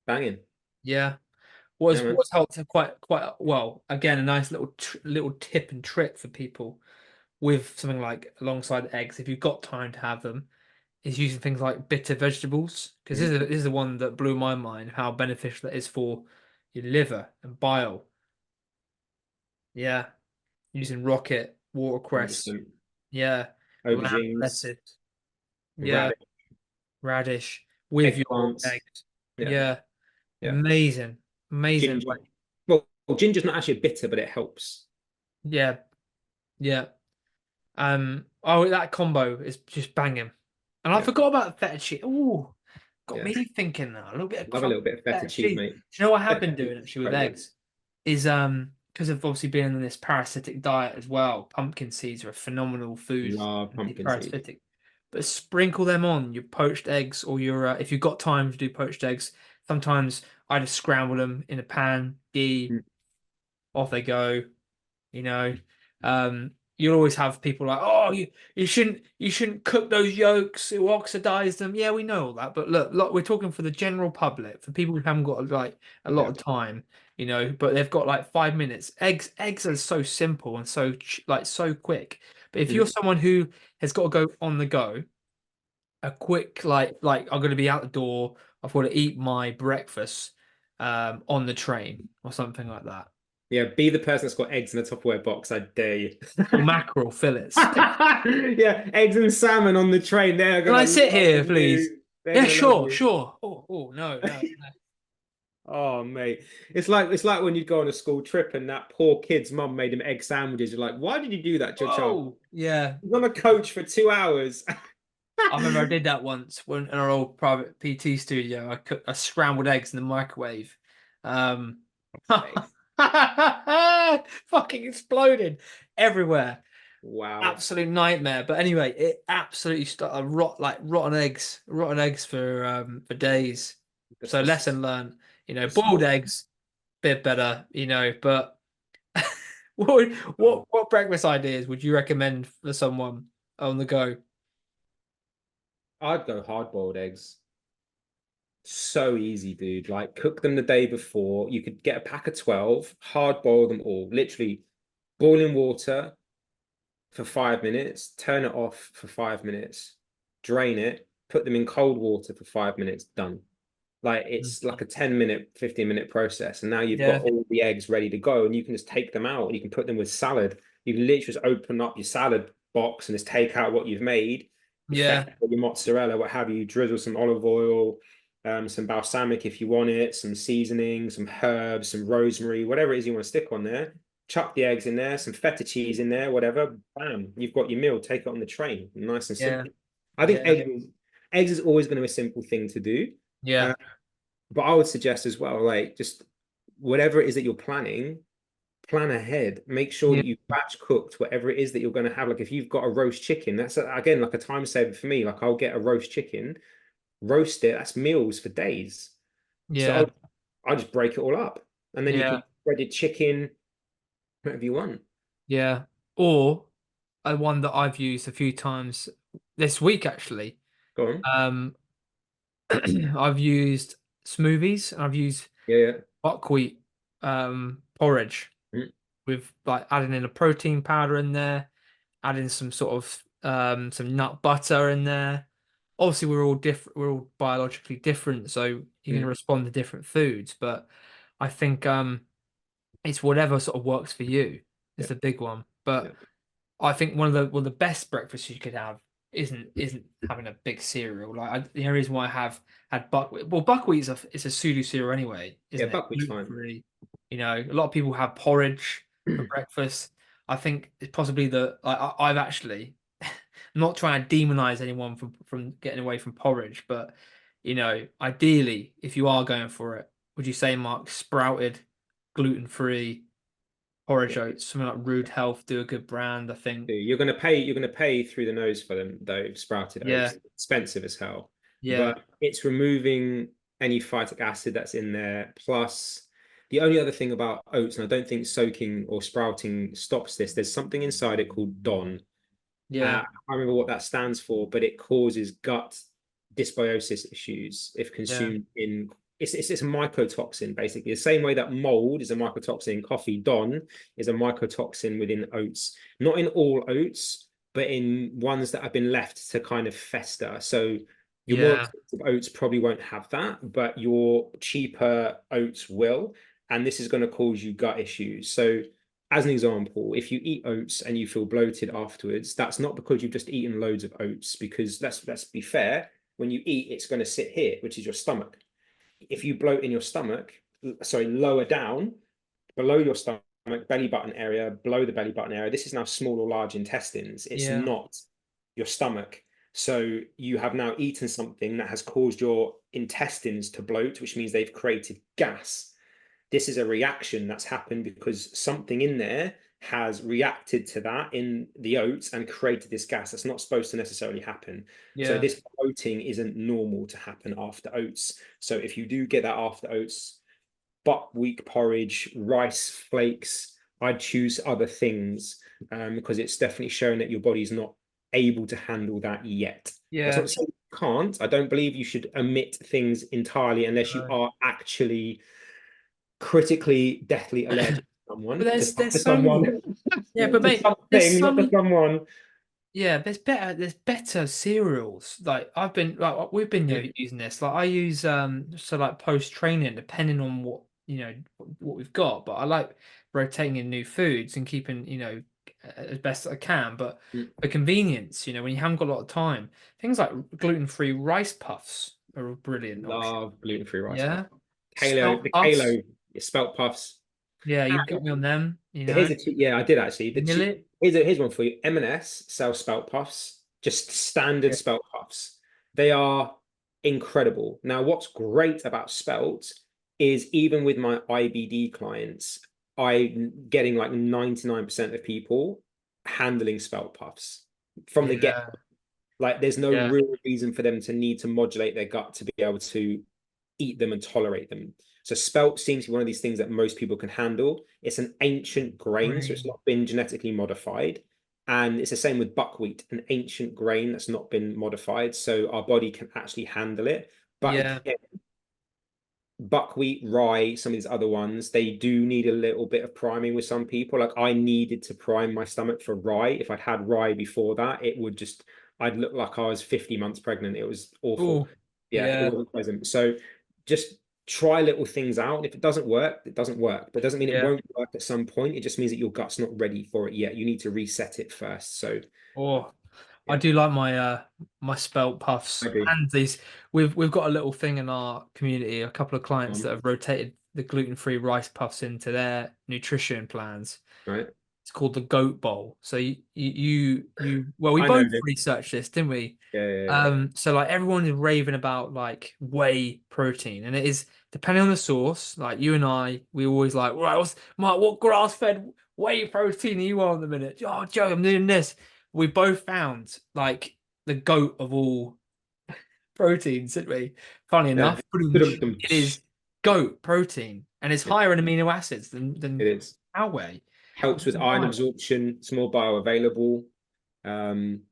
banging.
Yeah.
Yeah, man.
What's helped quite well. Again, a nice little tip and trick for people with something like alongside eggs, if you've got time to have them, is using things like bitter vegetables. Because
Mhm.
this is the one that blew my mind, how beneficial it is for your liver and bile. Yeah. Using rocket, watercress,
100%.
yeah, lamb,
Aubergines,
lettuce, yeah,
radish,
radish with your
eggplants.
eggs.
Yeah,
Yeah.
yeah.
Amazing. Amazing.
Ginger.
Like,
Well, ginger's not actually bitter, but it helps.
yeah, yeah. Oh, that combo is just banging. And I
Yeah,
forgot about the feta cheese. Oh, got
yeah.
me thinking now. A little bit of
Love a little
crumbly
bit of feta
feta
cheese,
cheese. Do
mate.
you know what I have
Feta
been
cheese
doing
is
actually with
incredible.
eggs? Is because of obviously being in this parasitic diet as well. Pumpkin seeds are a phenomenal food,
Love pumpkin seeds.
anti-parasitic. But sprinkle them on your poached eggs or your if you've got time to do poached eggs. Sometimes I just scramble them in a pan, ghee,
Mm,
off they go. You know, you'll always have people like, oh, you shouldn't cook those yolks, it will oxidize them. Yeah, we know all that, but look, we're talking for the general public, for people who haven't got like a lot
yeah.
of time, you know, but they've got like 5 minutes. Eggs are so simple and so like so quick. But if you're
Mm.
someone who has got to go on the go, a quick like I'm going to be out the door, I've got to eat my breakfast on the train or something like that,
Yeah, be the person that's got eggs in a Tupperware box. I dare you.
or mackerel fillets.
Yeah, eggs and salmon on the train. They're
Can I
gonna
sit
love
here, please?
you. They're
Yeah,
gonna love
sure,
you.
sure. Oh, no, no, no.
Oh, mate. It's like when you go on a school trip and that poor kid's mum made him egg sandwiches. You're like, why did you do that to your child?
Whoa. Yeah.
He's on a coach for 2 hours.
I remember I did that once when in our old private PT studio. I cooked scrambled eggs in the microwave. Um,
Mate.
fucking exploded everywhere.
Wow.
Absolute nightmare. But anyway, it absolutely started rotten eggs for days.
That's
So
the,
lesson learned. You know,
the
boiled eggs, bit better. You know, but what what breakfast ideas would you recommend for someone on the go?
I'd go hard-boiled eggs. So easy, dude. Like cook them the day before. You could get a pack of 12, hard boil them all. Literally boiling water for 5 minutes, turn it off for 5 minutes, drain it, put them in cold water for 5 minutes, done. Like it's like a 10-minute, 15-minute process. And now you've got
Yeah,
all the eggs ready to go, and you can just take them out and you can put them with salad. You can literally just open up your salad box and just take out what you've made, your
yeah,
feta, your mozzarella, what have you, drizzle some olive oil, some balsamic if you want it, some seasoning, some herbs, some rosemary, whatever it is you want to stick on there. Chuck the eggs in there, some feta cheese in there, whatever. Bam, you've got your meal. Take it on the train, nice and
yeah,
simple. I think
yeah,
eggs is always going to be a simple thing to do.
yeah,
Uh, but I would suggest as well, like just whatever it is that you're planning, plan ahead. Make sure
yeah,
that you batch cooked whatever it is that you're going to have. Like if you've got a roast chicken, that's again like a time saver for me. Like I'll get a roast chicken, roast it. That's meals for days. So
yeah,
I'll just break it all up, and then you can
yeah,
breaded chicken, whatever you want.
yeah. Or a one that I've used a few times this week actually.
Go on.
Um, I've used smoothies and I've used
Yeah, yeah.
buckwheat porridge
Mm,
with like adding in a protein powder in there, adding some sort of some nut butter in there. Obviously, we're all different. We're all biologically different, so you're going to
mm.
respond to different foods. But I think it's whatever sort of works for you is
Yeah,
the big one.
yeah.
But I think one of the best breakfasts you could have isn't having a big cereal. Like the only reason why I have had buckwheat. Well, buckwheat is a pseudo cereal anyway,
Yeah,
isn't it?
buckwheat's
Gluten
fine.
free. You know, a lot of people have porridge for breakfast. I think it's possibly I've actually not trying to demonize anyone from getting away from porridge, but ideally, if you are going for it, would you say, Mark, sprouted, gluten free porridge
Yeah.
oats, something like Rude Health, do a good brand, I think.
You're gonna pay through the nose for them though, sprouted
Yeah,
oats. Expensive as hell.
yeah,
But it's removing any phytic acid that's in there. Plus, the only other thing about oats, and I don't think soaking or sprouting stops this, there's something inside it called DON.
yeah,
I can't remember what that stands for, but it causes gut dysbiosis issues if
yeah,
consumed in. It's a mycotoxin, basically. The same way that mold is a mycotoxin in coffee, Don is a mycotoxin within oats. Not in all oats, but in ones that have been left to kind of fester. So your more
yeah,
expensive oats probably won't have that, but your cheaper oats will. And this is going to cause you gut issues. So as an example, if you eat oats and you feel bloated afterwards, that's not because you've just eaten loads of oats, because let's be fair, when you eat, it's going to sit here, which is your stomach. If you bloat in your stomach, sorry, lower down, below your stomach, belly button area, below the belly button area, this is now small or large intestines. It's
yeah,
not your stomach. So you have now eaten something that has caused your intestines to bloat, which means they've created gas. This is a reaction that's happened because something in there has reacted to that in the oats and created this gas that's not supposed to necessarily happen. So
yeah,
this bloating isn't normal to happen after oats. So if you do get that after oats, buckwheat porridge, rice flakes, I'd choose other things, because it's definitely showing that your body's not able to handle that yet. That's not
yeah.
to say you can't. I don't believe you should omit things entirely unless you
No.
are actually critically deathly allergic to
But
someone,
there's
to
so many.
someone,
Yeah, but
to
mate, there's
something,
so
not to
many.
someone.
Yeah, there's better cereals. Like we've been
Yeah,
using this. Like I use so like post training, depending on what what we've got. But I like rotating in new foods and keeping as best I can. But
mm,
for convenience, when you haven't got a lot of time, things like gluten-free rice puffs are a brilliant option.
love gluten-free rice puffs.
Yeah,
Halo,
spelt
the
puffs.
Halo spelt puffs.
Yeah, you got me on them.
Here's a yeah, I did actually.
Millet.
Here's one for you. M&S sell spelt puffs, just standard
Yeah,
spelt puffs. They are incredible. Now, what's great about spelt is even with my IBD clients, I'm getting like 99% of people handling spelt puffs from the get.
yeah,
Like, there's no
yeah,
real reason for them to need to modulate their gut to be able to eat them and tolerate them. So spelt seems to be one of these things that most people can handle. It's an ancient grain, so it's
green.
not been genetically modified. And it's the same with buckwheat, an ancient grain that's not been modified. So our body can actually handle it. But
Yeah,
again, buckwheat, rye, some of these other ones, they do need a little bit of priming with some people. Like I needed to prime my stomach for rye. If I'd had rye before that, it would just, I'd look like I was 50 months pregnant. It was awful.
Oh,
Yeah, it
yeah,
wasn't pleasant. So just try little things out. And if it doesn't work, it doesn't work. But it doesn't mean it
yeah.
won't work at some point. It just means that your gut's not ready for it yet. You need to reset it first. So
Oh, I
yeah,
do like my spelt
I
puffs
do.
and these. We've got a little thing in our community, a couple of clients that have rotated the gluten-free rice puffs into their nutrition plans.
Right.
It's called the goat bowl. So well, we
I know
both
this.
researched this, didn't we?
Yeah, yeah, yeah.
So like everyone is raving about like whey protein, and it is depending on the source. Like you and I, we always like, right, what grass-fed whey protein are you on the minute? Oh, Joe, I'm doing this. We both found like the goat of all proteins, didn't we? Funny
Yeah.
enough,
Dum-dum.
it is goat protein, and it's
Yeah,
higher in amino acids
it
than
is.
cow whey.
Helps
Which
with
is
iron
wild.
absorption. It's more bioavailable.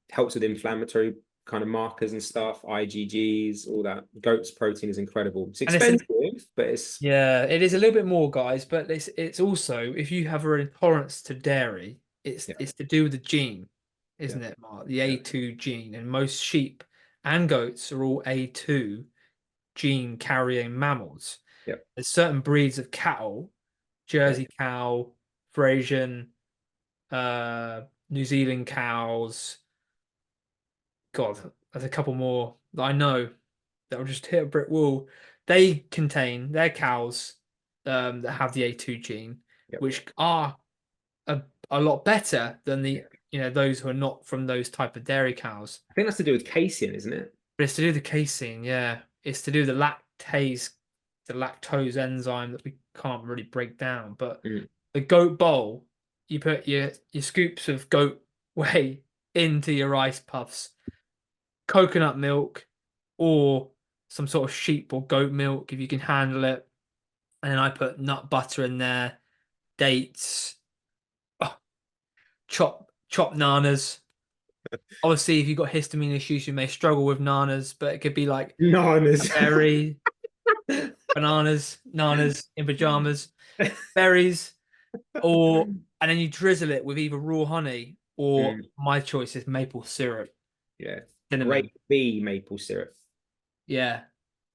Helps with inflammatory kind of markers and stuff, IgGs, all that. Goat's protein is incredible. It's
And it's
expensive, but it's
Yeah, it is a little bit more, guys, but it's also if you have an intolerance to dairy,
yeah,
it's to do with the gene,
yeah,
isn't it, Mark? The
yeah,
A2 gene, and most sheep and goats are all A2 gene carrying mammals.
yeah.
There's certain breeds of cattle,
Okay.
Jersey cow, Frisian, New Zealand cows. God, there's a couple more that I know that will just hit a brick wall. They contain their cows that have the A2 gene,
Yeah,
which are a lot better than
yeah.
those who are not from those type of dairy cows.
I think that's to do with casein, isn't it?
But it's to do with the casein, yeah. It's to do with the lactose enzyme that we can't really break down. But
Mm.
the goat bowl, you put your scoops of goat whey into your ice puffs, coconut milk, or some sort of sheep or goat milk if you can handle it. And then I put nut butter in there, dates, oh, chop nanas. Obviously, if you've got histamine issues, you may struggle with nanas, but it could be like a
Bananas.
berry, bananas, nanas in pajamas, berries, or and then you drizzle it with either raw honey or
Mm,
my choice is maple syrup,
yeah.
cinnamon.
Great B maple syrup.
Yeah.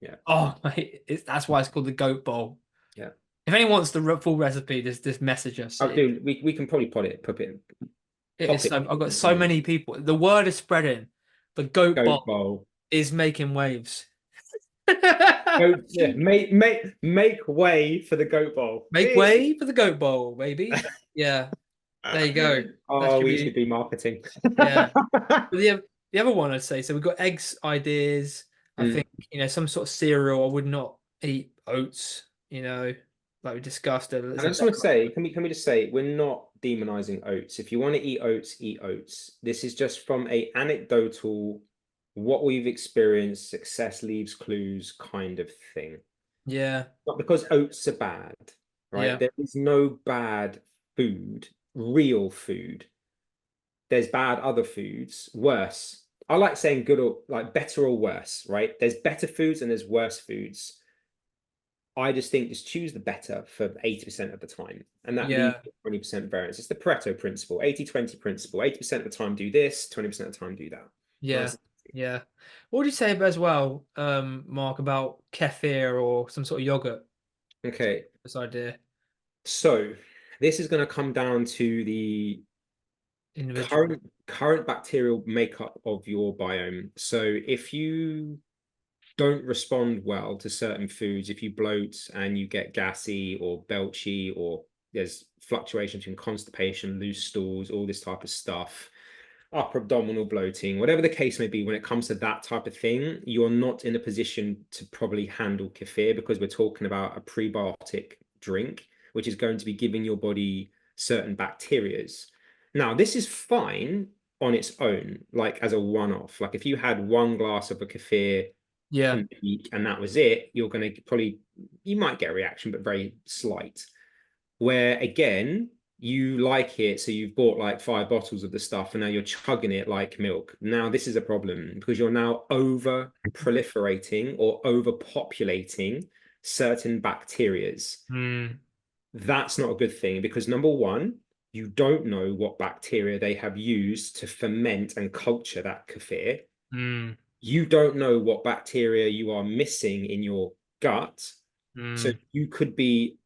Yeah,
Oh, mate, that's why it's called the goat bowl.
yeah.
If anyone wants the full recipe, just message us.
I'll do. We can probably
It
pop
is
it
so I've got so
in
many people. The word is spreading. The goat
goat
bowl
bowl.
is making waves.
Goat, yeah, make way for the goat bowl.
Make way for the goat bowl, baby. Yeah, there you go. That
Oh,
should
we should
be
be marketing.
yeah. But the other one I'd say, so we've got eggs ideas. I
Mm.
think, some sort of cereal. I would not eat oats, like we discussed. There's
And I
a
just
better
want to say, can we just say we're not demonizing oats. If you want to eat oats, eat oats. This is just from a anecdotal, what we've experienced, success leaves clues kind of thing.
Yeah,
Not because oats are bad, right?
yeah,
There is no bad food, real food. There's bad other foods, worse. I like saying good or like better or worse, right? There's better foods and there's worse foods. I just think just choose the better for 80% of the time. And that leaves
yeah,
20% variance. It's the Pareto principle, 80-20 principle. 80% of the time do this, 20% of the time do that.
yeah,
Nice.
yeah. What would you say as well, Mark, about kefir or some sort of yogurt?
Okay.
This idea,
So this is going to come down to the
individual.
current bacterial makeup of your biome. So if you don't respond well to certain foods, if you bloat and you get gassy or belchy, or there's fluctuation between constipation, loose stools, all this type of stuff, upper abdominal bloating, whatever the case may be, when it comes to that type of thing, you're not in a position to probably handle kefir because we're talking about a prebiotic drink, which is going to be giving your body certain bacterias. Now, this is fine on its own, like as a one-off. Like if you had one glass of a kefir
Yeah,
in the week and that was it, you're going to probably, you might get a reaction, but very slight. Where again, you like it, so you've bought like 5 bottles of the stuff and now you're chugging it like milk. Now this is a problem because you're now over proliferating or overpopulating certain bacterias.
Mm,
That's not a good thing because number one, you don't know what bacteria they have used to ferment and culture that kefir.
mm,
You don't know what bacteria you are missing in your gut. So
mm.
you could be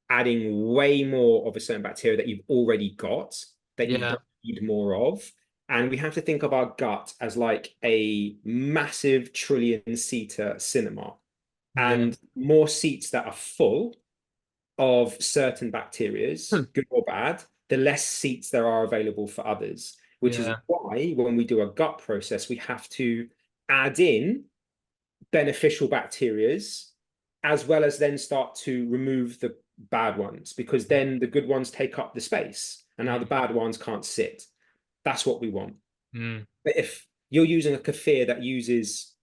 adding way more of a certain bacteria that you've already got that you
Yeah,
don't need more of. And we have to think of our gut as like a massive trillion-seater cinema.
yeah,
And more seats that are full of certain bacterias, good or bad, the less seats there are available for others, which is
yeah,
why when we do a gut process, we have to add in beneficial bacterias as well as then start to remove the bad ones because
yeah.
then the good ones take up the space and now the
Mm,
bad ones can't sit. That's what we want.
mm.
But if you're using a kefir that uses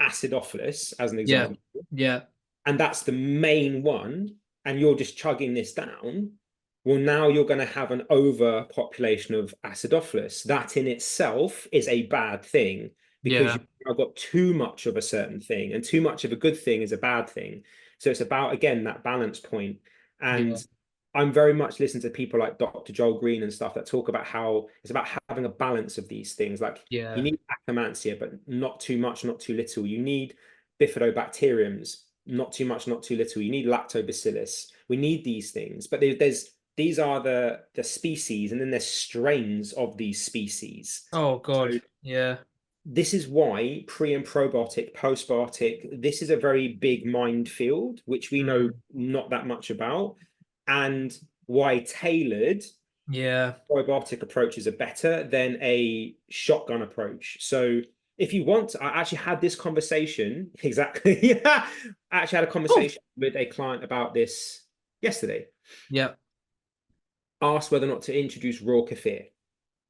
acidophilus as an
Yeah,
example,
yeah,
and that's the main one, and you're just chugging this down, well, now you're going to have an overpopulation of acidophilus. That in itself is a bad thing because
yeah,
you've now got too much of a certain thing, and too much of a good thing is a bad thing. So it's about, again, that balance point.
yeah,
And I'm very much listening to people like Dr. Joel Green and stuff that talk about how it's about having a balance of these things. Like you
yeah,
need Akkermansia, but not too much, not too little. You need bifidobacteriums, not too much, not too little. You need lactobacillus. We need these things, but there's these are the species, and then there's strains of these species.
oh
So
God, yeah,
this is why pre and probiotic, postbiotic, this is a very big minefield, which we know
mm,
not that much about, and why tailored
yeah,
probiotic approaches are better than a shotgun approach. So if you want, I actually had this conversation exactly. Yeah, I actually had a
oh,
conversation with a client about this yesterday.
yeah,
Asked whether or not to introduce raw kefir.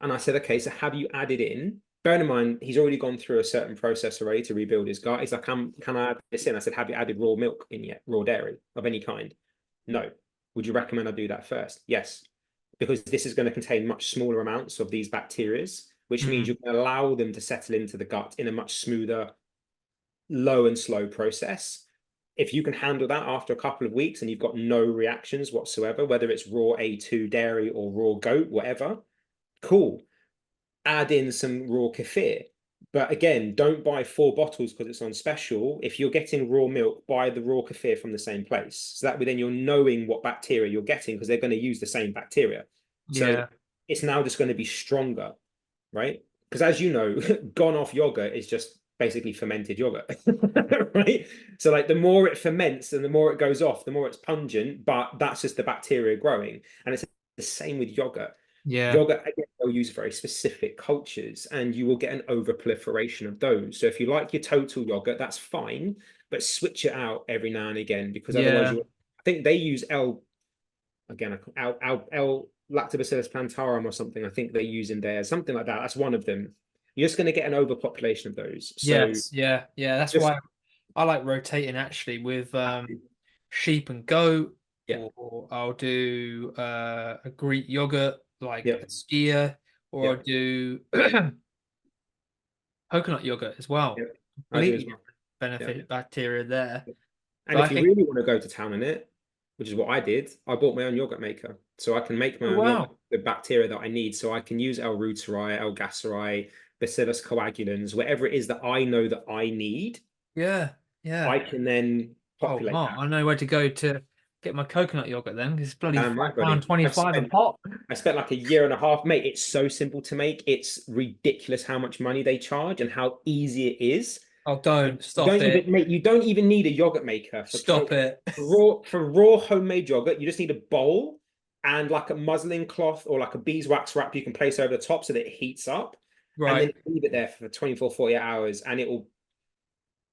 And I said, okay, so have you added in? Bear in mind, he's already gone through a certain process already to rebuild his gut. He's like, can I add this in? I said, have you added raw milk in yet? Raw dairy of any kind? No. Would you recommend I do that first? Yes. Because this is going to contain much smaller amounts of these bacterias, which means
mm,
you can allow them to settle into the gut in a much smoother, low and slow process. If you can handle that after a couple of weeks and you've got no reactions whatsoever, whether it's raw A2 dairy or raw goat, whatever, cool. Add in some raw kefir. But again, don't buy 4 bottles because it's on special. If you're getting raw milk, buy the raw kefir from the same place. So that way then you're knowing what bacteria you're getting because they're going to use the same bacteria. So
yeah,
it's now just going to be stronger, right? Because as you know, gone off yogurt is just basically fermented yogurt, right? So like the more it ferments and the more it goes off, the more it's pungent, but that's just the bacteria growing. And it's the same with yogurt.
yeah,
Yogurt, again, they'll use very specific cultures and you will get an overproliferation of those. So if you like your total yogurt, that's fine, but switch it out every now and again because otherwise
yeah,
you, I think they use L lactobacillus plantarum or something. I think they use in there, something like that. That's one of them. You're just going to get an overpopulation of those. So
yes, yeah, yeah. That's
just
why I like rotating actually with sheep and goat,
yeah,
or I'll do a Greek yogurt like
yeah,
a skyr, or
yeah,
I'll do coconut yogurt as
yeah.
well.
I do as
Completely
well.
different
Yeah.
benefit bacteria there.
And
But
if
I
you
think,
really want to go to town in it, which is what I did, I bought my own yogurt maker. So I can make my
oh
own yogurt
wow,
with the bacteria that I need. So I can use L. reuteri, L. gasseri, Bacillus coagulans, whatever it is that I know that I need,
yeah, yeah.
I can then
Oh,
populate
Mark,
that.
I know where to go to get my coconut yogurt then. 'Cause it's bloody
Damn
five
right,
pound
buddy.
25 a pot.
I spent like a year and a half, mate. It's so simple to make. It's ridiculous how much money they charge and how easy it is.
Oh,
And
don't
you
stop
don't
it.
even mate, you don't even need a yogurt maker
Stop it.
for raw homemade yogurt. You just need a bowl and like a muslin cloth or like a beeswax wrap you can place over the top so that it heats up. And then
Right.
leave it there for 24, 48 hours and it will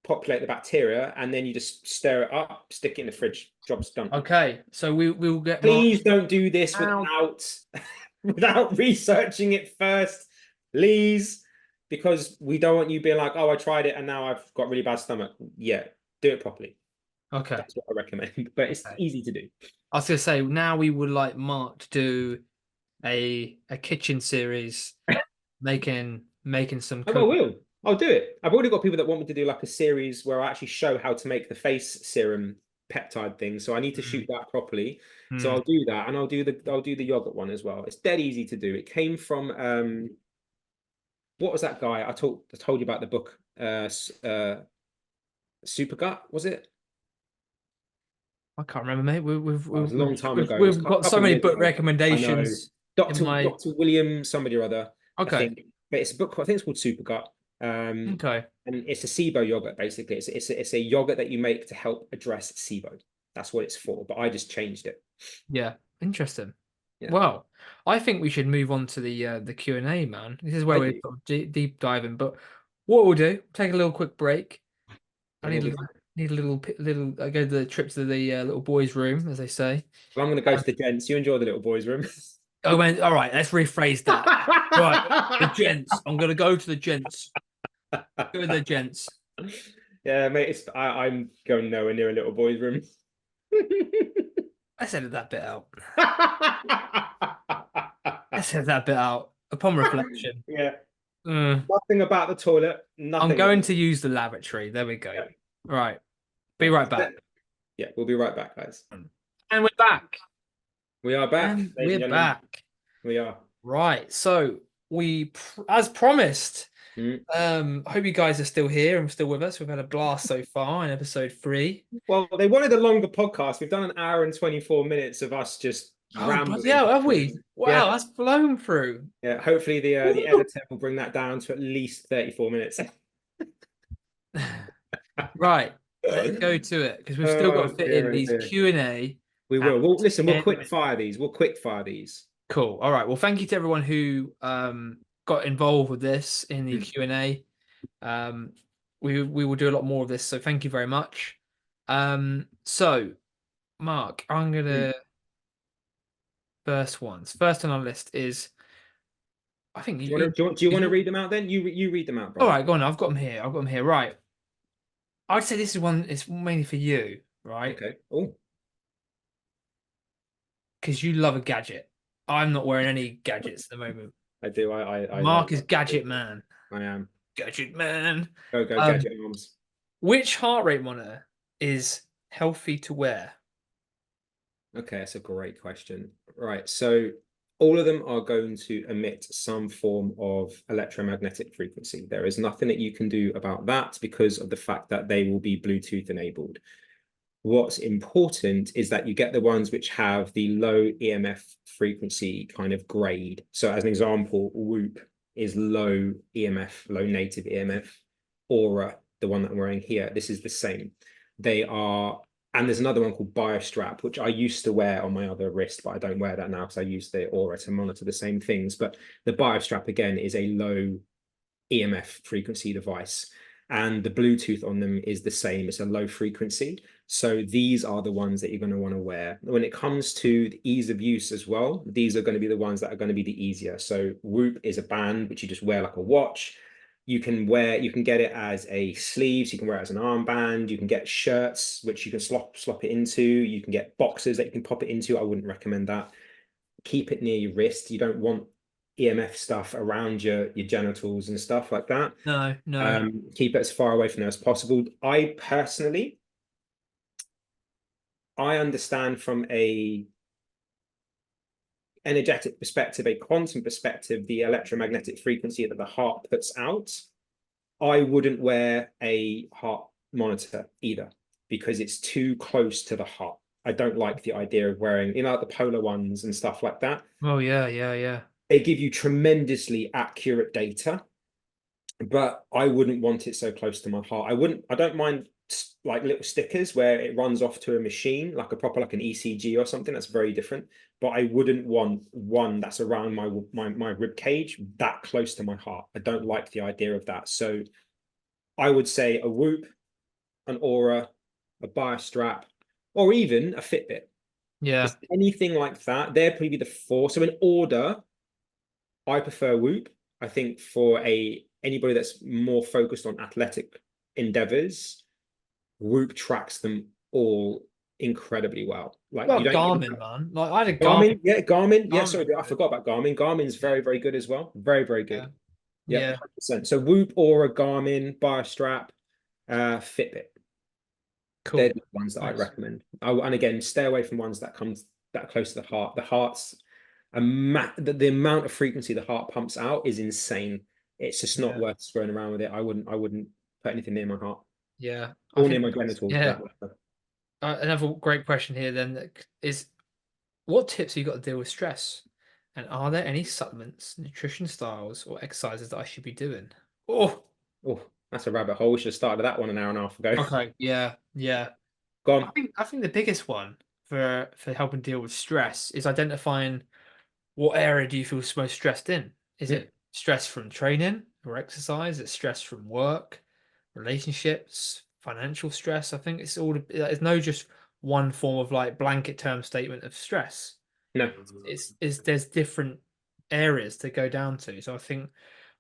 populate the bacteria. And then you just stir it up, stick it in the fridge. Job's done.
Okay. So we will get Mark
Please don't do this
now.
without without researching it first, please, because we don't want you being like, oh, I tried it and now I've got really bad stomach. Yeah, do it properly.
Okay.
That's what I recommend. But it's
Okay.
easy to do.
I was gonna say now we would like Mark to do a kitchen series making some
Oh, I
coconut
will. I'll do it. I've already got people that want me to do like a series where I actually show how to make the face serum peptide thing. So I need to shoot that properly. So I'll do that, and I'll do the yogurt one as well. It's dead easy to do. It came from what was that guy I told you about the book? Supergut, was it?
I can't remember, mate. We've
Oh, it was a long time ago. It was
we've
a
got so
couple of
many
years
book
ago. I know.
recommendations in my.
Dr. William somebody or other, I
Okay.
think. But it's a book. I think it's called Supergut.
Okay.
And it's a SIBO yogurt basically. It's a yogurt that you make to help address SIBO. That's what it's for. But I just changed it.
Yeah. Interesting.
Yeah.
Well, I think we should move on to the Q&A, man. This is where we're sort of deep diving. But what we'll do, take a little quick break. I need a little. I go to the trip to the little boys' room, as they say.
Well, I'm going to go to the gents. You enjoy the little boys' room.
Oh man! All right, let's rephrase that. Right, the gents. I'm going to go to the gents. Go to the gents.
Yeah, mate. I'm going nowhere near a little boys' room.
Let's edit that bit out. Let's edit that bit out. Upon reflection.
Yeah. Nothing about the toilet. Nothing.
I'm going to use the lavatory. There we go. Yeah. Right. Be right back.
Yeah, we'll be right back, guys.
And we're back.
We are back.
We're back.
We are.
Right. So we, as promised, hope you guys are still here and still with us. We've had a blast so far in episode 3.
Well, they wanted a longer podcast. We've done an hour and 24 minutes of us just rambling.
Yeah, have we? Wow, that's blown through.
Yeah, hopefully the editor will bring that down to at least 34 minutes.
Right, let's go to it because we've still got to fit in these Q&A.
We will. We'll quick fire these.
Cool. All right. Well, thank you to everyone who got involved with this in the Q&A. We will do a lot more of this, so thank you very much. So, Mark, I'm gonna first on our list is. I think
do you want to read them out then? You read them out, bro.
All right, go on. I've got them here. Right. I'd say this is one. It's mainly for you, right?
Okay. Oh.
Because you love a gadget. I'm not wearing any gadgets at the moment.
I do.
Mark is gadget man.
I am.
Gadget man.
Go gadget arms.
Which heart rate monitor is healthy to wear?
Okay, that's a great question. Right. So all of them are going to emit some form of electromagnetic frequency. There is nothing that you can do about that because of the fact that they will be Bluetooth enabled. What's important is that you get the ones which have the low EMF frequency kind of grade. So as an example, Whoop is low EMF, low native EMF. Aura, the one that I'm wearing here, this is the same. They are, and there's another one called Biostrap, which I used to wear on my other wrist, but I don't wear that now because I use the Aura to monitor the same things. But the Biostrap, again, is a low EMF frequency device. And the Bluetooth on them is the same. It's a low frequency. So these are the ones that you're going to want to wear. When it comes to the ease of use as well, these are going to be the ones that are going to be the easier. So Whoop is a band, which you just wear like a watch. You can get it as a sleeves. You can wear it as an armband. You can get shirts, which you can slop it into. You can get boxes that you can pop it into. I wouldn't recommend that. Keep it near your wrist. You don't want EMF stuff around your genitals and stuff like that.
No.
Keep it as far away from there as possible. I understand from a energetic perspective, a quantum perspective, the electromagnetic frequency that the heart puts out. I wouldn't wear a heart monitor either because it's too close to the heart. I don't like the idea of wearing, like the polar ones and stuff like that.
Oh yeah.
They give you tremendously accurate data, but I wouldn't want it so close to my heart. I don't mind like little stickers where it runs off to a machine, like like an ECG or something. That's very different. But I wouldn't want one that's around my rib cage that close to my heart. I don't like the idea of that. So I would say a Whoop, an Aura, a Biostrap, or even a Fitbit.
Yeah.
Just anything like that. They're probably the 4. So in order, I prefer Whoop. I think for anybody that's more focused on athletic endeavors, Whoop tracks them all incredibly well. Like
Garmin, man. Like I had a
Garmin. Yeah, Garmin. Yeah, sorry, I forgot about Garmin. Garmin's very, very good as well. Very, very good.
Yeah.
100%. So Whoop, Aura, Garmin, Biostrap, Fitbit.
Cool.
They're the ones that I'd
Nice.
recommend. And again, stay away from ones that come that close to the heart. The heart's the amount of frequency the heart pumps out is insane. It's just not
Yeah.
worth screwing around with it. I wouldn't put anything near my heart
Yeah. I
or near
think
my genitals.
yeah.
That
Another great question here then is, what tips have you got to deal with stress? And are there any supplements, nutrition styles, or exercises that I should be doing? Oh,
oh, that's a rabbit hole. We should have started that one an hour and a half ago.
okay. Yeah. Yeah.
Go
I
on.
think I think the biggest one for helping deal with stress is identifying what area do you feel most stressed in? Is
Mm,
it stress from training or exercise? Is it stress from work, relationships, financial stress? I think it's all, there's no just one form of like blanket term statement of stress.
no.
It's there's different areas to go down to. So I think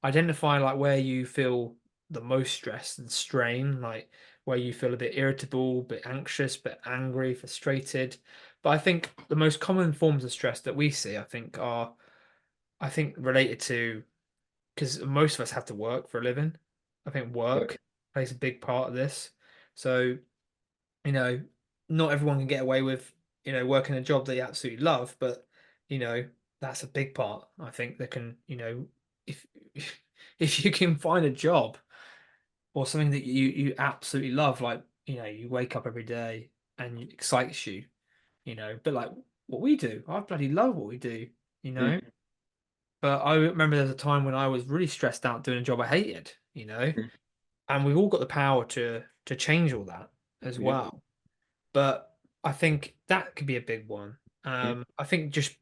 identify like where you feel the most stress and strain, like where you feel a bit irritable, a bit anxious, a bit angry, frustrated. But I think the most common forms of stress that we see, I think related to, because most of us have to work for a living. I think
But
work plays a big part of this. So, you know, not everyone can get away with, working a job they absolutely love, but, you know, that's a big part. I think that can, if if you can find a job or something that you absolutely love, like, you wake up every day and it excites you, but like what we do, I bloody love what we do, you know.
mm,
But I remember there's a time when I was really stressed out doing a job I hated,
mm,
and we've all got the power to change all that as
yeah.
well. But I think that could be a big one.
Mm,
I think just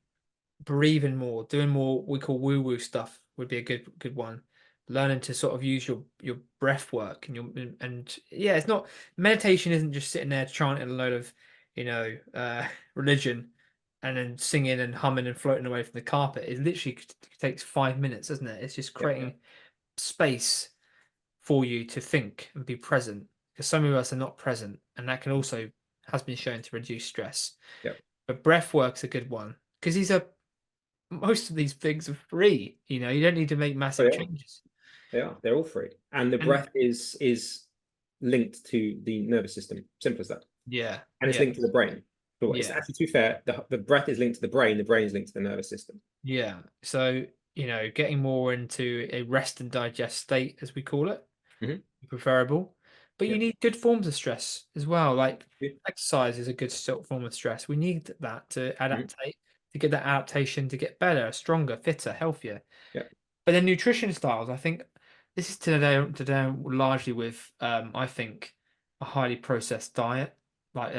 breathing more, doing more we call woo woo stuff would be a good one. Learning to sort of use your breath work and yeah, it's not, meditation isn't just sitting there chanting a load of religion and then singing and humming and floating away from the carpet. It literally takes 5 minutes, doesn't it? It's just
yeah.
creating space for you to think and be present, because some of us are not present, and that can also has been shown to reduce stress.
Yeah.
But breath work's a good one because most of these things are free. You don't need to make
Oh,
massive
yeah.
changes.
They are. They're all free. And the
And
breath is linked to the nervous system. Simple as that.
yeah,
And it's
yeah,
linked to the brain. So it's
yeah,
actually, to be fair, the breath is linked to the brain is linked to the nervous system.
yeah. So, getting more into a rest and digest state, as we call it,
Hmm.
preferable. But you
Yeah.
need good forms of stress as well. Like
Yeah.
exercise is a good form of stress. We need that to
Mhm.
adaptate, to get that adaptation to get better, stronger, fitter, healthier.
Yeah.
But then nutrition styles, I think this is today largely with I think a highly processed diet. Like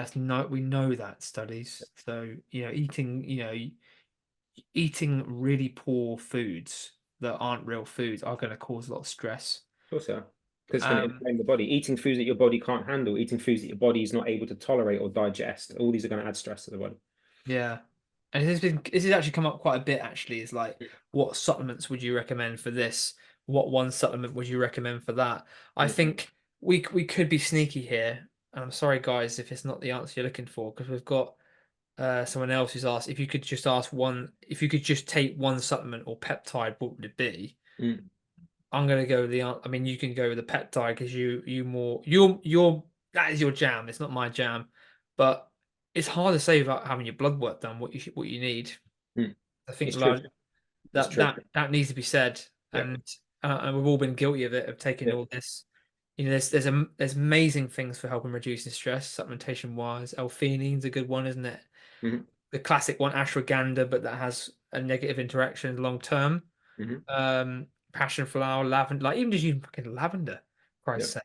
we know that studies. So, eating really poor foods that aren't real foods are going to cause a lot of stress.
Of course, yeah. Because it's going to
Um,
inflame the body. Eating foods that your body can't handle, eating foods that your body is not able to tolerate or digest. All these are going to add stress to the body.
Yeah. And this has actually come up quite a bit actually, is like, what supplements would you recommend for this? What one supplement would you recommend for that? I
Mm.
think we could be sneaky here. And I'm sorry guys if it's not the answer you're looking for, because we've got someone else who's asked if you could just take one supplement or peptide, what would it be?
Mm.
I'm gonna go with I mean, you can go with the peptide because you're that is your jam. It's not my jam, but it's hard to say without having your blood work done what you need.
Mm.
I think
It's true. It's
that
true.
that needs to be said,
Yep.
and we've all been guilty of it, of taking
Yep.
all this. There's amazing things for helping reducing stress, supplementation wise. L-theanine's a good one, isn't it?
Hmm.
The classic one, ashwagandha, but that has a negative interaction long term.
Hmm.
Passion flower, lavender, like even just using fucking lavender, Christ's
Yep.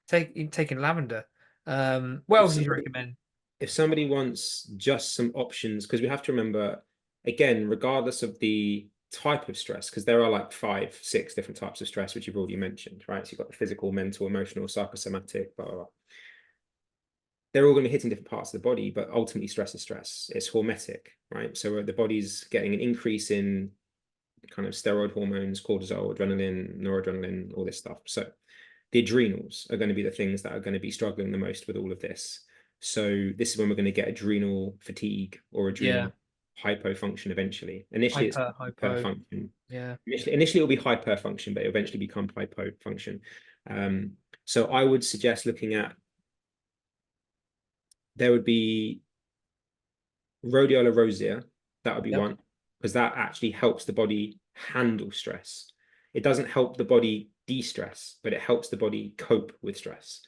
sake. Taking lavender. What
If
else would you
somebody,
recommend?
if somebody wants just some options, because we have to remember, again, regardless of the type of stress, because there are like 5, 6 different types of stress, which you've already mentioned, right? So you've got the physical, mental, emotional, psychosomatic, blah, blah, blah. They're all going to be hitting different parts of the body, but ultimately stress is stress. It's hormetic, right? So the body's getting an increase in kind of steroid hormones, cortisol, adrenaline, noradrenaline, all this stuff. So the adrenals are going to be the things that are going to be struggling the most with all of this. So this is when we're going to get adrenal fatigue or
Yeah,
adrenal hypofunction eventually. Initially, it's
hypo.
hyperfunction.
Yeah.
Initially, it'll be hyperfunction, but it'll eventually become hypofunction. So I would suggest looking at, there would be rhodiola rosea. That would be
Yep.
one, because that actually helps the body handle stress. It doesn't help the body de-stress, but it helps the body cope with stress.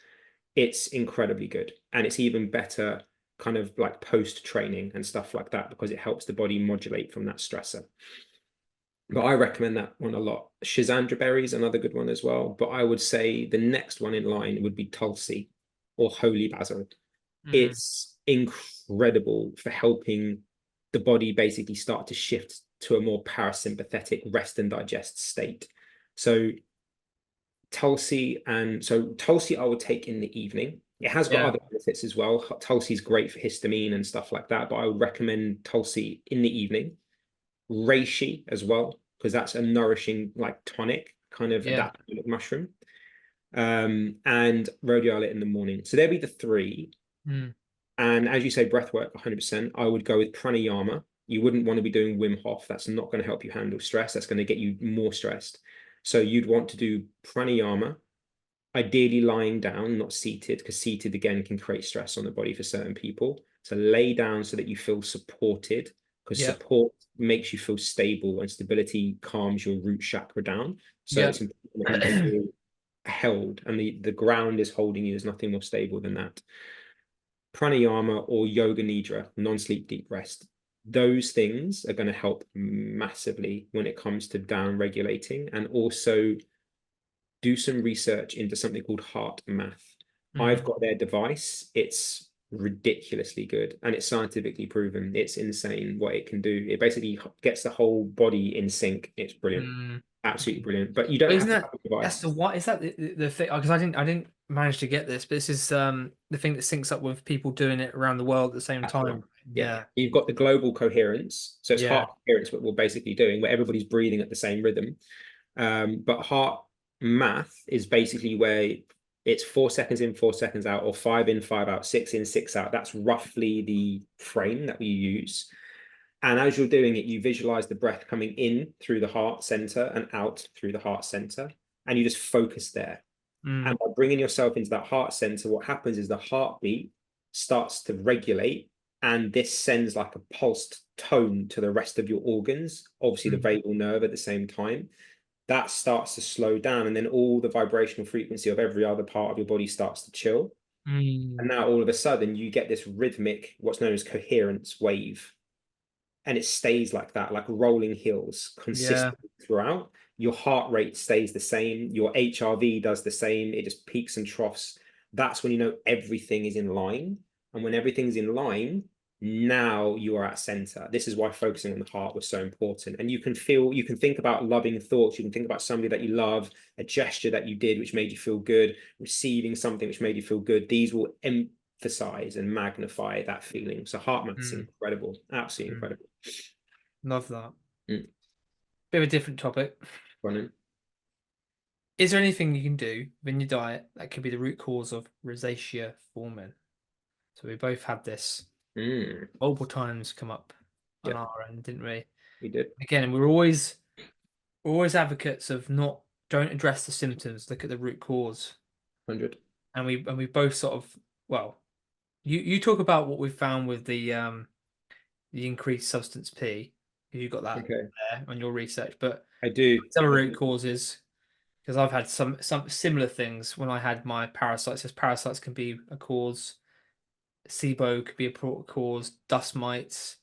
It's incredibly good. And it's even better kind of like post-training and stuff like that, because it helps the body modulate from that stressor. But I recommend that one a lot. Schisandra berry is another good one as well. But I would say the next one in line would be Tulsi or holy basil. It's incredible for helping the body basically start to shift to a more parasympathetic rest and digest state. So Tulsi I would take in the evening. It has got other benefits as well. Tulsi is great for histamine and stuff like that, but I would recommend Tulsi in the evening. Reishi as well, because that's a nourishing, like tonic kind of that mushroom. And rhodiola in the morning. So there'd be the three. And as you say, breath work, 100%. I would go with pranayama. You wouldn't want to be doing Wim Hof. That's not going to help you handle stress. That's going to get you more stressed. So you'd want to do pranayama, ideally lying down, not seated, because seated again can create stress on the body for certain people. So lay down so that you feel supported, because support makes you feel stable, and stability calms your root chakra down. So it's important that you feel held, and the ground is holding you. There's nothing more stable than that. Pranayama or yoga nidra, non-sleep deep rest. Those things are going to help massively when it comes to down regulating. And also do some research into something called heart math. I've got their device. It's ridiculously good, and it's scientifically proven. It's insane what it can do. It basically gets the whole body in sync. It's brilliant. Absolutely brilliant. But you don't have to have a device.
That's the what is that the thing? Because I didn't manage to get this, but this is the thing that syncs up with people doing it around the world at the same time.
Right. Yeah. You've got the global coherence. So it's heart coherence, what we're basically doing, where everybody's breathing at the same rhythm. But heart math is basically where it's 4 seconds in, 4 seconds out, or 5 in, 5 out, 6 in, 6 out. That's roughly the frame that we use. And as you're doing it, you visualize the breath coming in through the heart center and out through the heart center. And you just focus there. And by bringing yourself into that heart center, what happens is the heartbeat starts to regulate. And this sends like a pulsed tone to the rest of your organs, obviously the vagal nerve at the same time. That starts to slow down. And then all the vibrational frequency of every other part of your body starts to chill. And now all of a sudden you get this rhythmic, what's known as coherence wave. And it stays like that, like rolling hills, consistently throughout. Your heart rate stays the same. Your HRV does the same. It just peaks and troughs. That's when you know everything is in line. And when everything's in line, now you are at center. This is why focusing on the heart was so important. And you can think about loving thoughts. You can think about somebody that you love, a gesture that you did, which made you feel good, receiving something which made you feel good. These will emphasize and magnify that feeling. So heart math's incredible, absolutely incredible.
Love that. Bit of a different topic.
Running.
Is there anything you can do within your diet that could be the root cause of rosacea forming? So we both had this multiple times come up on our end, didn't we?
We did.
Again, we're always advocates of don't address the symptoms, look at the root cause.
100.
And we both sort of, well, you talk about what we found with the increased substance P. You got that there on your research, but
I do.
Some root causes, because I've had some similar things when I had my parasites. As parasites can be a cause, SIBO could be a cause, dust mites,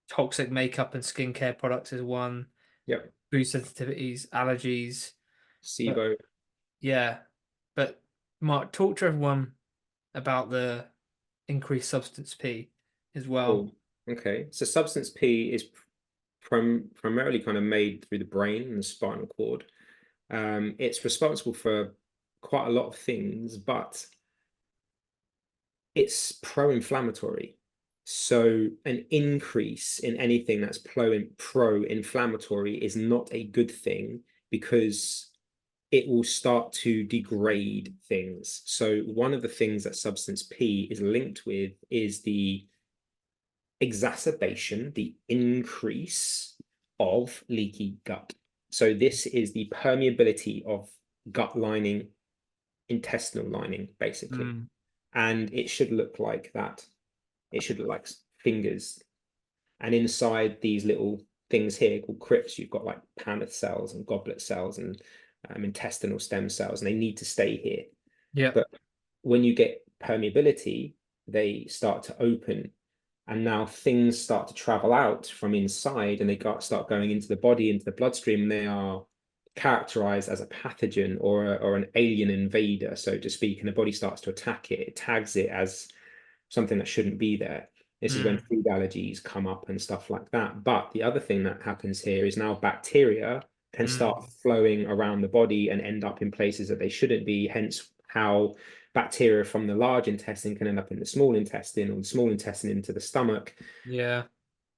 toxic makeup and skincare products is one.
Yep.
Food sensitivities, allergies,
SIBO.
But Mark, talk to everyone about the increased substance P as well.
Okay, so substance P is primarily kind of made through the brain and the spinal cord. It's responsible for quite a lot of things, but it's pro-inflammatory. So an increase in anything that's pro-inflammatory is not a good thing, because it will start to degrade things. So one of the things that substance P is linked with is the exacerbation, the increase of leaky gut. So this is the permeability of gut lining, intestinal lining, basically.
Mm.
And it should look like that. It should look like fingers. And inside these little things here called crypts, you've got like Paneth cells and goblet cells and intestinal stem cells, and they need to stay here.
Yeah.
But when you get permeability, they start to open, and now things start to travel out from inside, and they start going into the body, into the bloodstream, and they are characterized as a pathogen or an alien invader, so to speak, and the body starts to attack it. It tags it as something that shouldn't be there. This is when food allergies come up and stuff like that. But the other thing that happens here is now bacteria can start flowing around the body and end up in places that they shouldn't be, hence how bacteria from the large intestine can end up in the small intestine, or the small intestine into the stomach.
Yeah.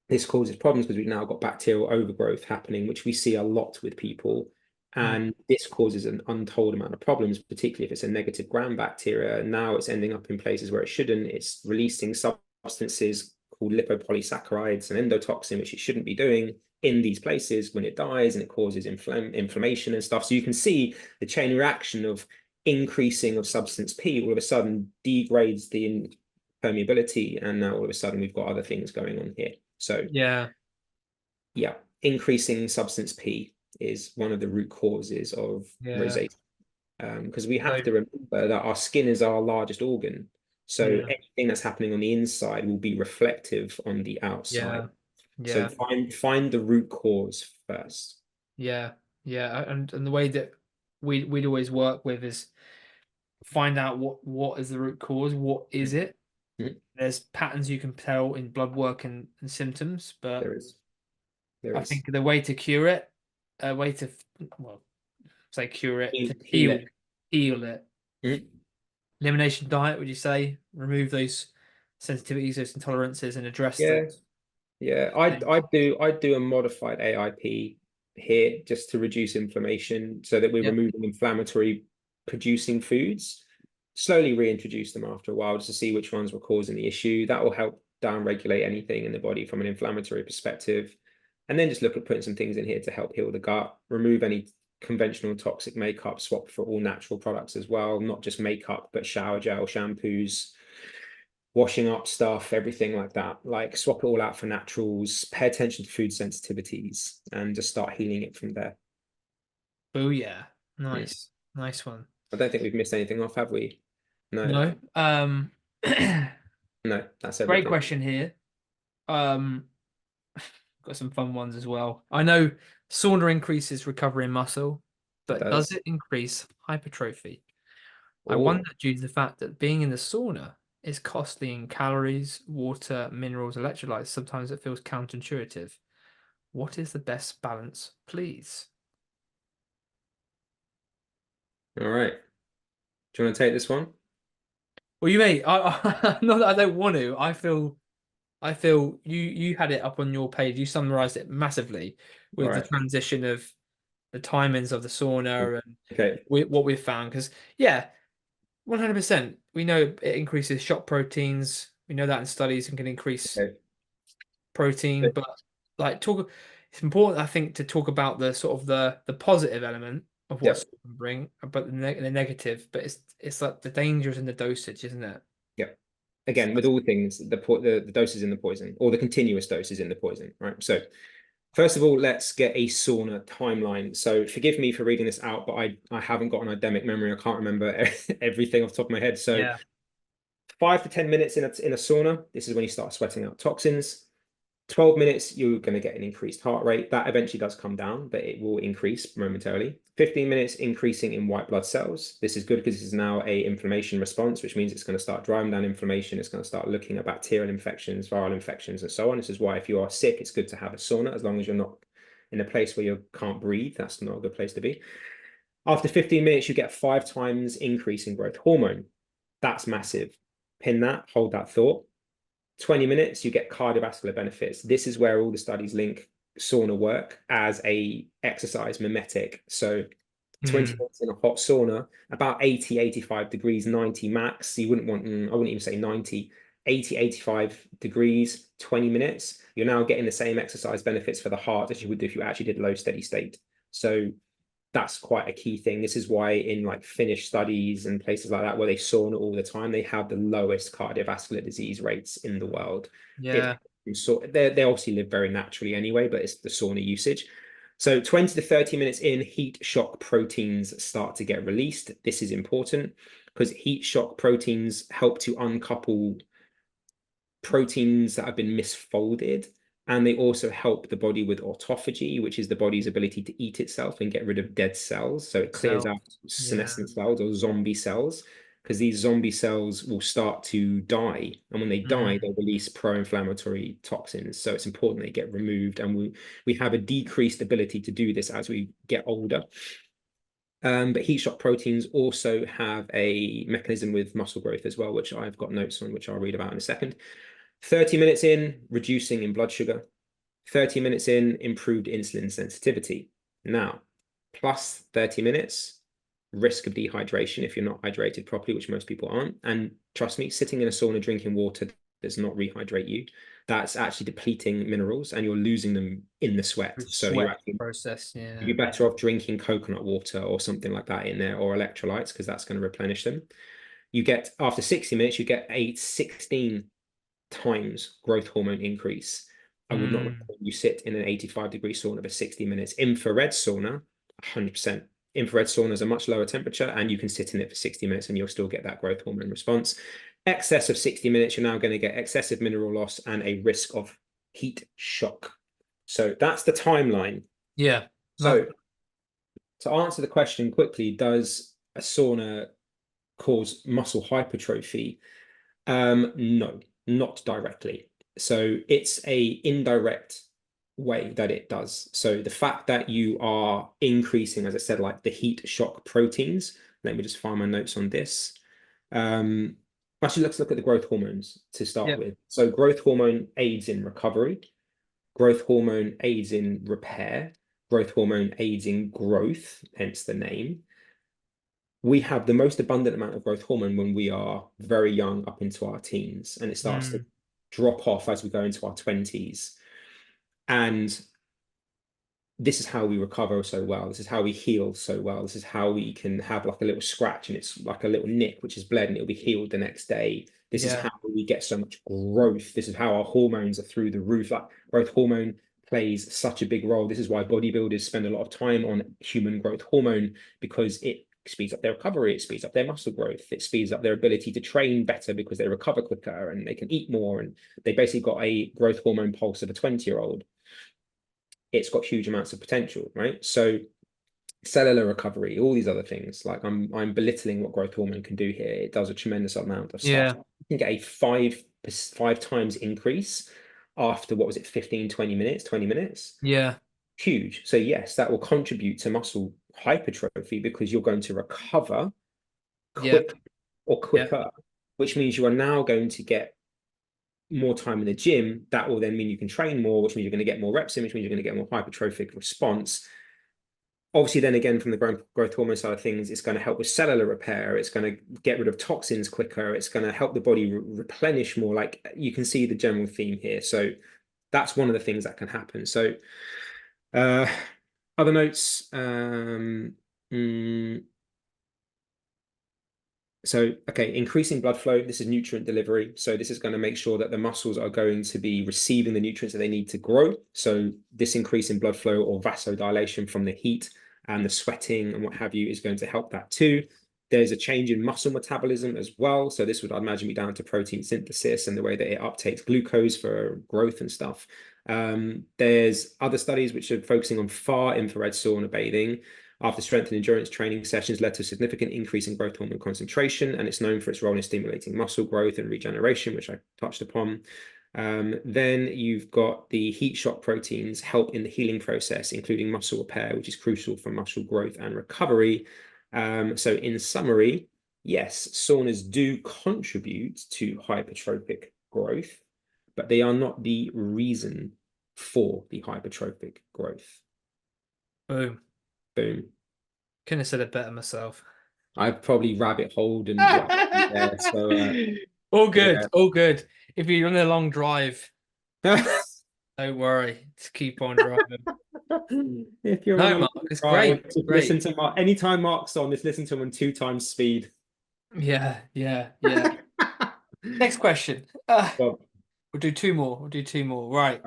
This causes problems because we've now got bacterial overgrowth happening, which we see a lot with people. And this causes an untold amount of problems, particularly if it's a negative gram bacteria. And now it's ending up in places where it shouldn't. It's releasing substances called lipopolysaccharides and endotoxin, which it shouldn't be doing in these places when it dies, and it causes inflammation and stuff. So you can see the chain reaction of increasing of substance P all of a sudden degrades the permeability, and now all of a sudden we've got other things going on here. So
Yeah.
Increasing substance P is one of the root causes of rosacea, because we have to remember that our skin is our largest organ. So anything that's happening on the inside will be reflective on the outside. So find the root cause first.
Yeah. And the way that we'd always work with is find out what is the root cause, what is it. There's patterns you can tell in blood work and symptoms, but
There is.
I think the way to cure it, a way to, well, say cure it, to heal it. Elimination diet, would you say? Remove those sensitivities, those intolerances, and address those.
Yeah, I'd do a modified AIP here just to reduce inflammation, so that we're removing inflammatory producing foods, slowly reintroduce them after a while just to see which ones were causing the issue. That will help down regulate anything in the body from an inflammatory perspective. And then just look at putting some things in here to help heal the gut, remove any conventional toxic makeup, swap for all natural products as well, not just makeup, but shower gel, shampoos, washing up stuff, everything like that. Like swap it all out for naturals, pay attention to food sensitivities, and just start healing it from there.
Oh yeah. Nice. Nice one.
I don't think we've missed anything off, have we?
No.
No, that's everything.
Great question here. Got some fun ones as well. I know sauna increases recovery in muscle, but does it increase hypertrophy? I wonder, due to the fact that being in the sauna is costly in calories, water, minerals, electrolytes, sometimes it feels counterintuitive. What is the best balance, please?
All right. Do you want to take this one?
Well, you may. Not that I don't want to. I feel you had it up on your page. You summarized it massively with the transition of the timings of the sauna and what we've found. Because 100%. We know it increases shot proteins. We know that in studies and can increase protein. But like it's important, I think, to talk about the sort of the positive element of what it can bring, but the negative. But it's like the dangers in the dosage, isn't it?
Yeah. Again, with all things, the doses in the poison, or the continuous doses in the poison, right? So first of all, let's get a sauna timeline. So forgive me for reading this out, but I haven't got an eidetic memory. I can't remember everything off the top of my head. So 5 to 10 minutes in a sauna, this is when you start sweating out toxins. 12 minutes, you're going to get an increased heart rate. That eventually does come down, but it will increase momentarily. 15 minutes, increasing in white blood cells. This is good because this is now a inflammation response, which means it's going to start driving down inflammation. It's going to start looking at bacterial infections, viral infections, and so on. This is why if you are sick, it's good to have a sauna, as long as you're not in a place where you can't breathe. That's not a good place to be. After 15 minutes, you get 5 times increase in growth hormone. That's massive. Pin that, hold that thought. 20 minutes, you get cardiovascular benefits. This is where all the studies link sauna work as a exercise mimetic. So 20 minutes in a hot sauna, about 80, 85 degrees, 90 max. You wouldn't want, I wouldn't even say 90, 80, 85 degrees, 20 minutes, you're now getting the same exercise benefits for the heart as you would if you actually did low steady state. So that's quite a key thing. This is why in like Finnish studies and places like that where they sauna all the time, they have the lowest cardiovascular disease rates in the world.
Yeah.
They obviously live very naturally anyway, but it's the sauna usage. So 20 to 30 minutes in, heat shock proteins start to get released. This is important because heat shock proteins help to uncouple proteins that have been misfolded, and they also help the body with autophagy, which is the body's ability to eat itself and get rid of dead cells. So it clears out senescent cells or zombie cells, because these zombie cells will start to die, and when they die, they release pro-inflammatory toxins. So it's important they get removed, and we have a decreased ability to do this as we get older. But heat shock proteins also have a mechanism with muscle growth as well, which I've got notes on, which I'll read about in a second. 30 minutes in, reducing in blood sugar. 30 minutes in, improved insulin sensitivity. Now, plus 30 minutes, risk of dehydration if you're not hydrated properly, which most people aren't. And trust me, sitting in a sauna drinking water does not rehydrate you. That's actually depleting minerals, and you're losing them in the sweat. So you're actually
process. Yeah.
you'd be better off drinking coconut water or something like that in there, or electrolytes, because that's going to replenish them. You get, after 60 minutes, you get a 16 times growth hormone increase. I would not recommend you sit in an 85-degree sauna for 60 minutes. Infrared sauna, 100%. Infrared saunas are much lower temperature, and you can sit in it for 60 minutes and you'll still get that growth hormone response. Excess of 60 minutes, you're now going to get excessive mineral loss and a risk of heat shock. So that's the timeline.
Yeah.
So to answer the question quickly, does a sauna cause muscle hypertrophy? No, not directly. So it's a indirect way that it does. So the fact that you are increasing, as I said, like the heat shock proteins. Let me just find my notes on this. Actually, let's look at the growth hormones to start with. So growth hormone aids in recovery. Growth hormone aids in repair. Growth hormone aids in growth, hence the name. We have the most abundant amount of growth hormone when we are very young, up into our teens, and it starts to drop off as we go into our 20s. And this is how we recover so well. This is how we heal so well. This is how we can have like a little scratch and it's like a little nick, which is bled, and it'll be healed the next day. This is how we get so much growth. This is how our hormones are through the roof. Like growth hormone plays such a big role. This is why bodybuilders spend a lot of time on human growth hormone, because it speeds up their recovery, it speeds up their muscle growth, it speeds up their ability to train better because they recover quicker and they can eat more, and they basically got a growth hormone pulse of a 20-year-old. It's got huge amounts of potential, right? So cellular recovery, all these other things, like I'm belittling what growth hormone can do here. It does a tremendous amount of stuff. You can get a five times increase after, what was it, 15, 20 minutes, 20 minutes. Huge. So yes, that will contribute to muscle hypertrophy because you're going to recover quicker, which means you are now going to get more time in the gym. That will then mean you can train more, which means you're going to get more reps in, which means you're going to get more hypertrophic response. Obviously, then again, from the growth hormone side of things, it's going to help with cellular repair. It's going to get rid of toxins quicker. It's going to help the body replenish more. Like, you can see the general theme here. So that's one of the things that can happen. So other notes. So, okay, increasing blood flow. This is nutrient delivery. So this is going to make sure that the muscles are going to be receiving the nutrients that they need to grow. So this increase in blood flow or vasodilation from the heat and the sweating and what have you is going to help that too. There's a change in muscle metabolism as well. So this would, I'd imagine, be down to protein synthesis and the way that it uptakes glucose for growth and stuff. There's other studies which are focusing on far infrared sauna bathing after strength and endurance training sessions led to a significant increase in growth hormone concentration, and it's known for its role in stimulating muscle growth and regeneration, which I touched upon. Then you've got the heat shock proteins help in the healing process, including muscle repair, which is crucial for muscle growth and recovery. So in summary, yes, saunas do contribute to hypertrophic growth, but they are not the reason for the hypertrophic growth.
Boom.
Boom.
Couldn't have said it better myself.
I've probably rabbit holed and there. So
All good,
Yeah.
all good. If you're on a long drive, don't worry. Just keep on driving.
If you're on
No,
a long
Mark, it's
drive,
great.
just listen
Great.
to Mark. Anytime Mark's on, just listen to him on 2 times speed.
Yeah, yeah, yeah. Next question.
Well,
We'll do two more. We'll do two more. Right.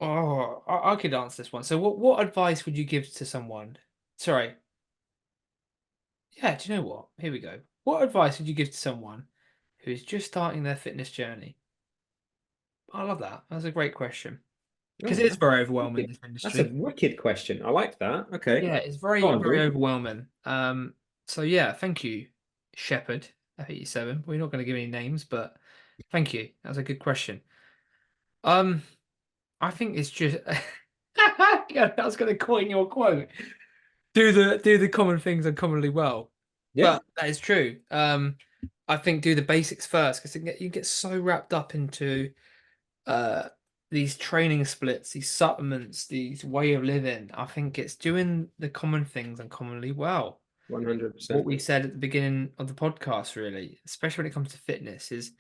Oh, I could answer this one. So what advice would you give to someone? Sorry. Yeah, do you know what? Here we go. What advice would you give to someone who is just starting their fitness journey? I love that. That's a great question. Because
oh,
it is very overwhelming in
wicked.
this
That's a
industry.
wicked question. I like that. Okay.
Yeah, it's
Go
very,
on,
very
bro.
overwhelming. So yeah, thank you, Shepherd F87. We're not going to give any names, but thank you. That's a good question. Um, I think it's just yeah, I was going to coin your quote. Do the common things uncommonly well.
Yeah.
But that is true. I think do the basics first because you get so wrapped up into uh these training splits, these supplements, these way of living. I think it's doing the common things uncommonly well. What
100%.
we said at the beginning of the podcast, really, especially when it comes to fitness, is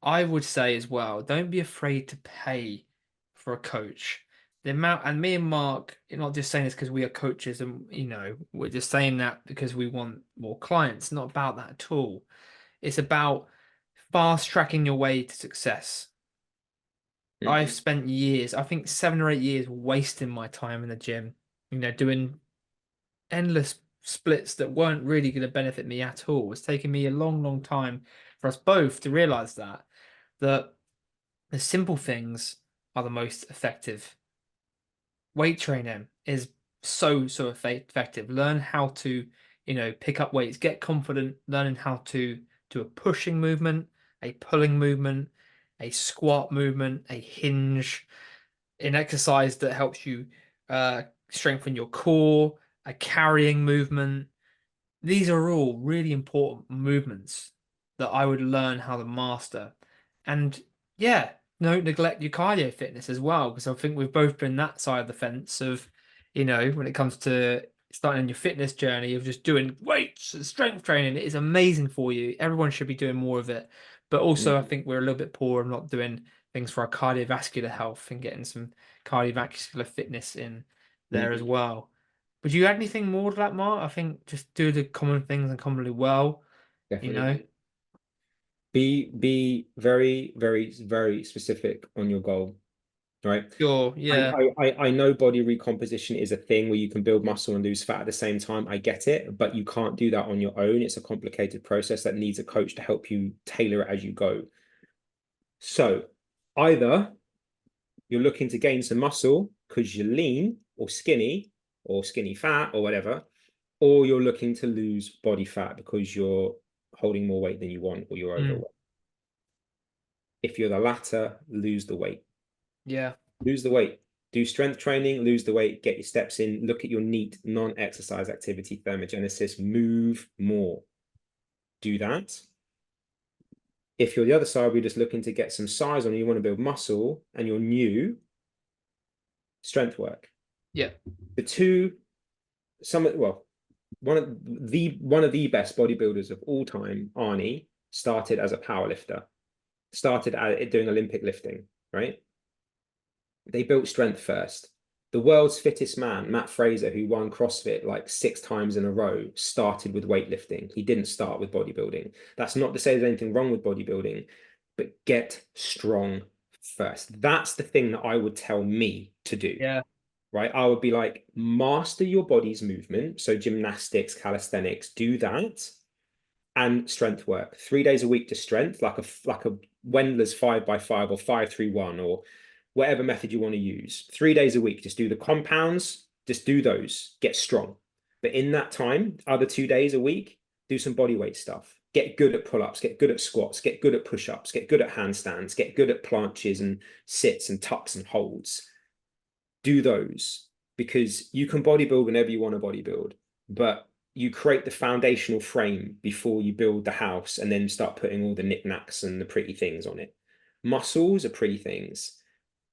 I would say as well, don't be afraid to pay for a coach. The amount, and me and Mark, you're not just saying this because we are coaches and we're just saying that because we want more clients. It's not about that at all. It's about fast tracking your way to success. I've
Mhm.
spent years, I think 7 or 8 years, wasting my time in the gym, doing endless splits that weren't really going to benefit me at all. It's taken me a long, long time for us both to realize that the simple things are the most effective. Weight training is so effective. Learn how to, pick up weights, get confident, learning how to do a pushing movement, a pulling movement, a squat movement, a hinge, an exercise that helps you strengthen your core, a carrying movement. These are all really important movements that I would learn how to master. And yeah, don't neglect your cardio fitness as well, because I think we've both been that side of the fence of, when it comes to starting your fitness journey of just doing weights and strength training. It is amazing for you. Everyone should be doing more of it. But also, I
Mhm.
think we're a little bit poor of not doing things for our cardiovascular health and getting some cardiovascular fitness in there as
Mhm.
well. Would you add anything more to that, Mark? I think just do the common things and commonly well, you know?
Definitely. Be very, very, very specific on your goal, right?
Sure,
I,
yeah,
I know body recomposition is a thing where you can build muscle and lose fat at the same time. I get it, but you can't do that on your own. It's a complicated process that needs a coach to help you tailor it as you go. So either you're looking to gain some muscle because you're lean or skinny fat or whatever, or you're looking to lose body fat because you're holding more weight than you want or you're
mm,
overweight. If you're the latter, lose the weight.
yeah,
Lose the weight. Do strength training, lose the weight, get your steps in, look at your neat non-exercise activity thermogenesis, move more. Do that. If you're the other side, we're just looking to get some size on, you want to build muscle and you're new, strength work.
yeah,
The two, well, one of the best bodybuilders of all time, Arnie, started as a powerlifter, started at doing Olympic lifting, right? They built strength first. The world's fittest man, Matt Fraser, who won CrossFit like 6 times in a row, started with weightlifting. He didn't start with bodybuilding. That's not to say there's anything wrong with bodybuilding, but get strong first. That's the thing that I would tell me to do,
yeah,
right? I would be like, master your body's movement. So gymnastics, calisthenics, do that. And strength work, 3 days a week to strength, like a Wendler's 5x5 or 5-3-1 or whatever method you want to use. 3 days a week, just do the compounds, just do those, get strong. But in that time, other 2 days a week, do some body weight stuff. Get good at pull-ups, get good at squats, get good at push-ups, get good at handstands, get good at planches and sits and tucks and holds. Do those because you can bodybuild whenever you want to bodybuild, but you create the foundational frame before you build the house and then start putting all the knickknacks and the pretty things on it. Muscles are pretty things.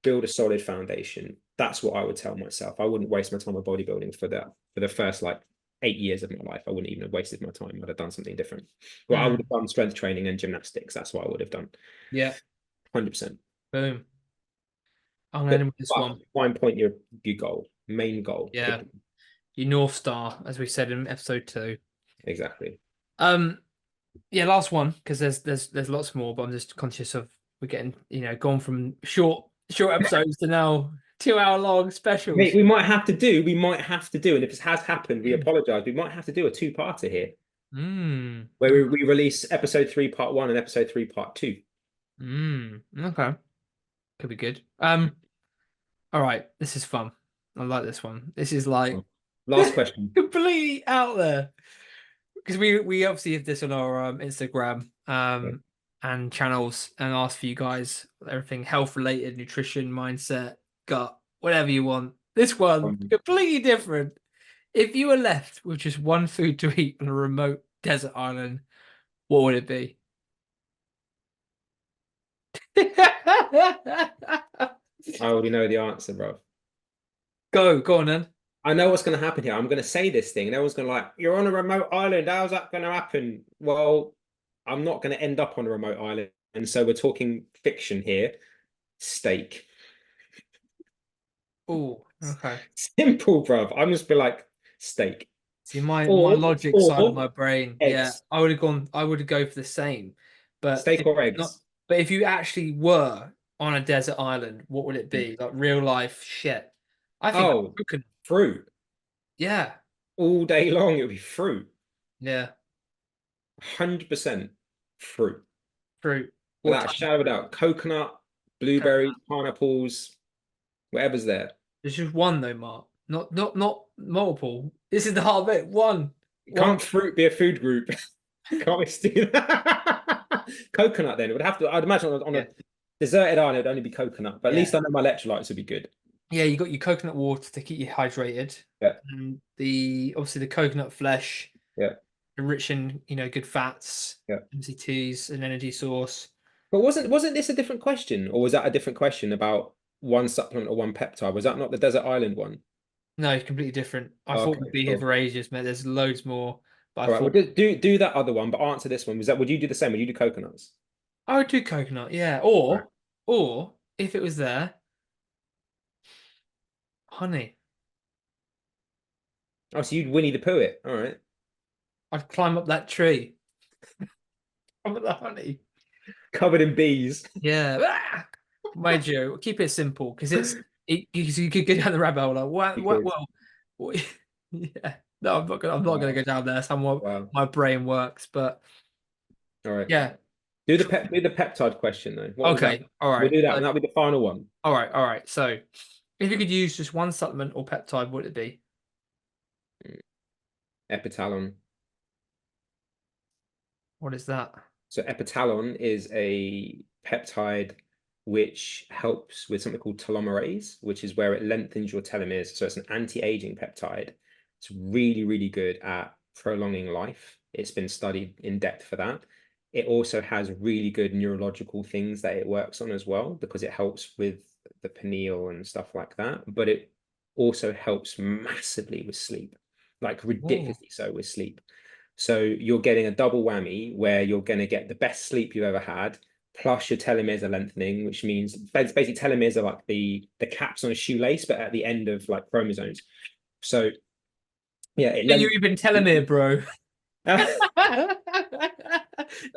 Build a solid foundation. That's what I would tell myself. I wouldn't waste my time with bodybuilding for the first like 8 years of my life, I wouldn't even have wasted my time. I'd have done something different. Well, I would have done strength training and gymnastics. That's what I would have done.
Yeah.
100%.
Boom. I'm going to end with this one.
Find point your goal, main goal.
Yeah. Your North Star, as we said in episode 2.
Exactly.
Yeah, last one, because there's lots more, but I'm just conscious of we're getting, gone from short episodes to now 2-hour long specials.
Mate, we might have to do, and if this has happened, we apologize. We might have to do a 2-parter here. Where we release episode 3 part 1 and episode 3 part 2.
Okay. Could be good. All right, this is fun. I like this one. This is like
last question.
Completely out there. Because we obviously have this on our Instagram and channels, and ask for you guys everything health related, nutrition, mindset, gut, whatever you want. This one completely different. If you were left with just one food to eat on a remote desert island, what would it be?
I already know the answer, bro.
Go on then.
I know what's going to happen here. I'm going to say this thing, and everyone's going to like, you're on a remote island. How's that going to happen? Well, I'm not going to end up on a remote island. And so we're talking fiction here. Steak.
Oh, okay.
Simple, bro. I'm just be like, steak.
See, my logic side of my brain.
Eggs.
Yeah, I would go for the same. But
steak or eggs.
But if you actually were on a desert island, what would it be? Like real life shit. I think
fruit.
Yeah.
All day long, it would be fruit.
Yeah.
100% fruit.
Fruit.
Without a shadow of a doubt. Coconut, blueberries, pineapples, whatever's there.
There's just one though, Mark. Not multiple. This is the hard bit. One.
Can't fruit be a food group? Can't we do that? Coconut then. It would have to, I'd imagine on a deserted island, it would only be coconut. But at least I know my electrolytes would be good.
Yeah, you got your coconut water to keep you hydrated.
Yeah.
And obviously the coconut flesh.
Yeah.
Rich in, good fats.
Yeah.
MCTs, an energy source.
But wasn't this a different question? Or was that a different question about one supplement or one peptide? Was that not the desert island one?
No, it's completely different. I thought we'd be here for ages, mate. There's loads more. But
well, do that other one, but answer this one. Would you do the same? Would you do coconuts?
I would do coconut, yeah. Or if it was there, honey.
Oh, so you'd Winnie the Pooh it. All right.
I'd climb up that tree. I'm at the honey.
Covered in bees.
Yeah. Mind you, keep it simple because you could go down the rabbit hole. Like, well, yeah. No, I'm not gonna go down there. That's how my brain works. But
all right.
Yeah.
Do the peptide question though.
Okay. All right.
We'll do that. And that'll be the final one.
All right. So if you could use just one supplement or peptide, what would it be?
Epitalon.
What is that?
So epitalon is a peptide which helps with something called telomerase, which is where it lengthens your telomeres. So it's an anti-aging peptide. It's really, really good at prolonging life. It's been studied in depth for that. It also has really good neurological things that it works on as well, because it helps with the pineal and stuff like that. But it also helps massively with sleep, like ridiculously so with sleep. So you're getting a double whammy where you're going to get the best sleep you've ever had, plus your telomeres are lengthening, which means basically telomeres are like the caps on a shoelace, but at the end of like chromosomes. So yeah,
you're even telomere, bro.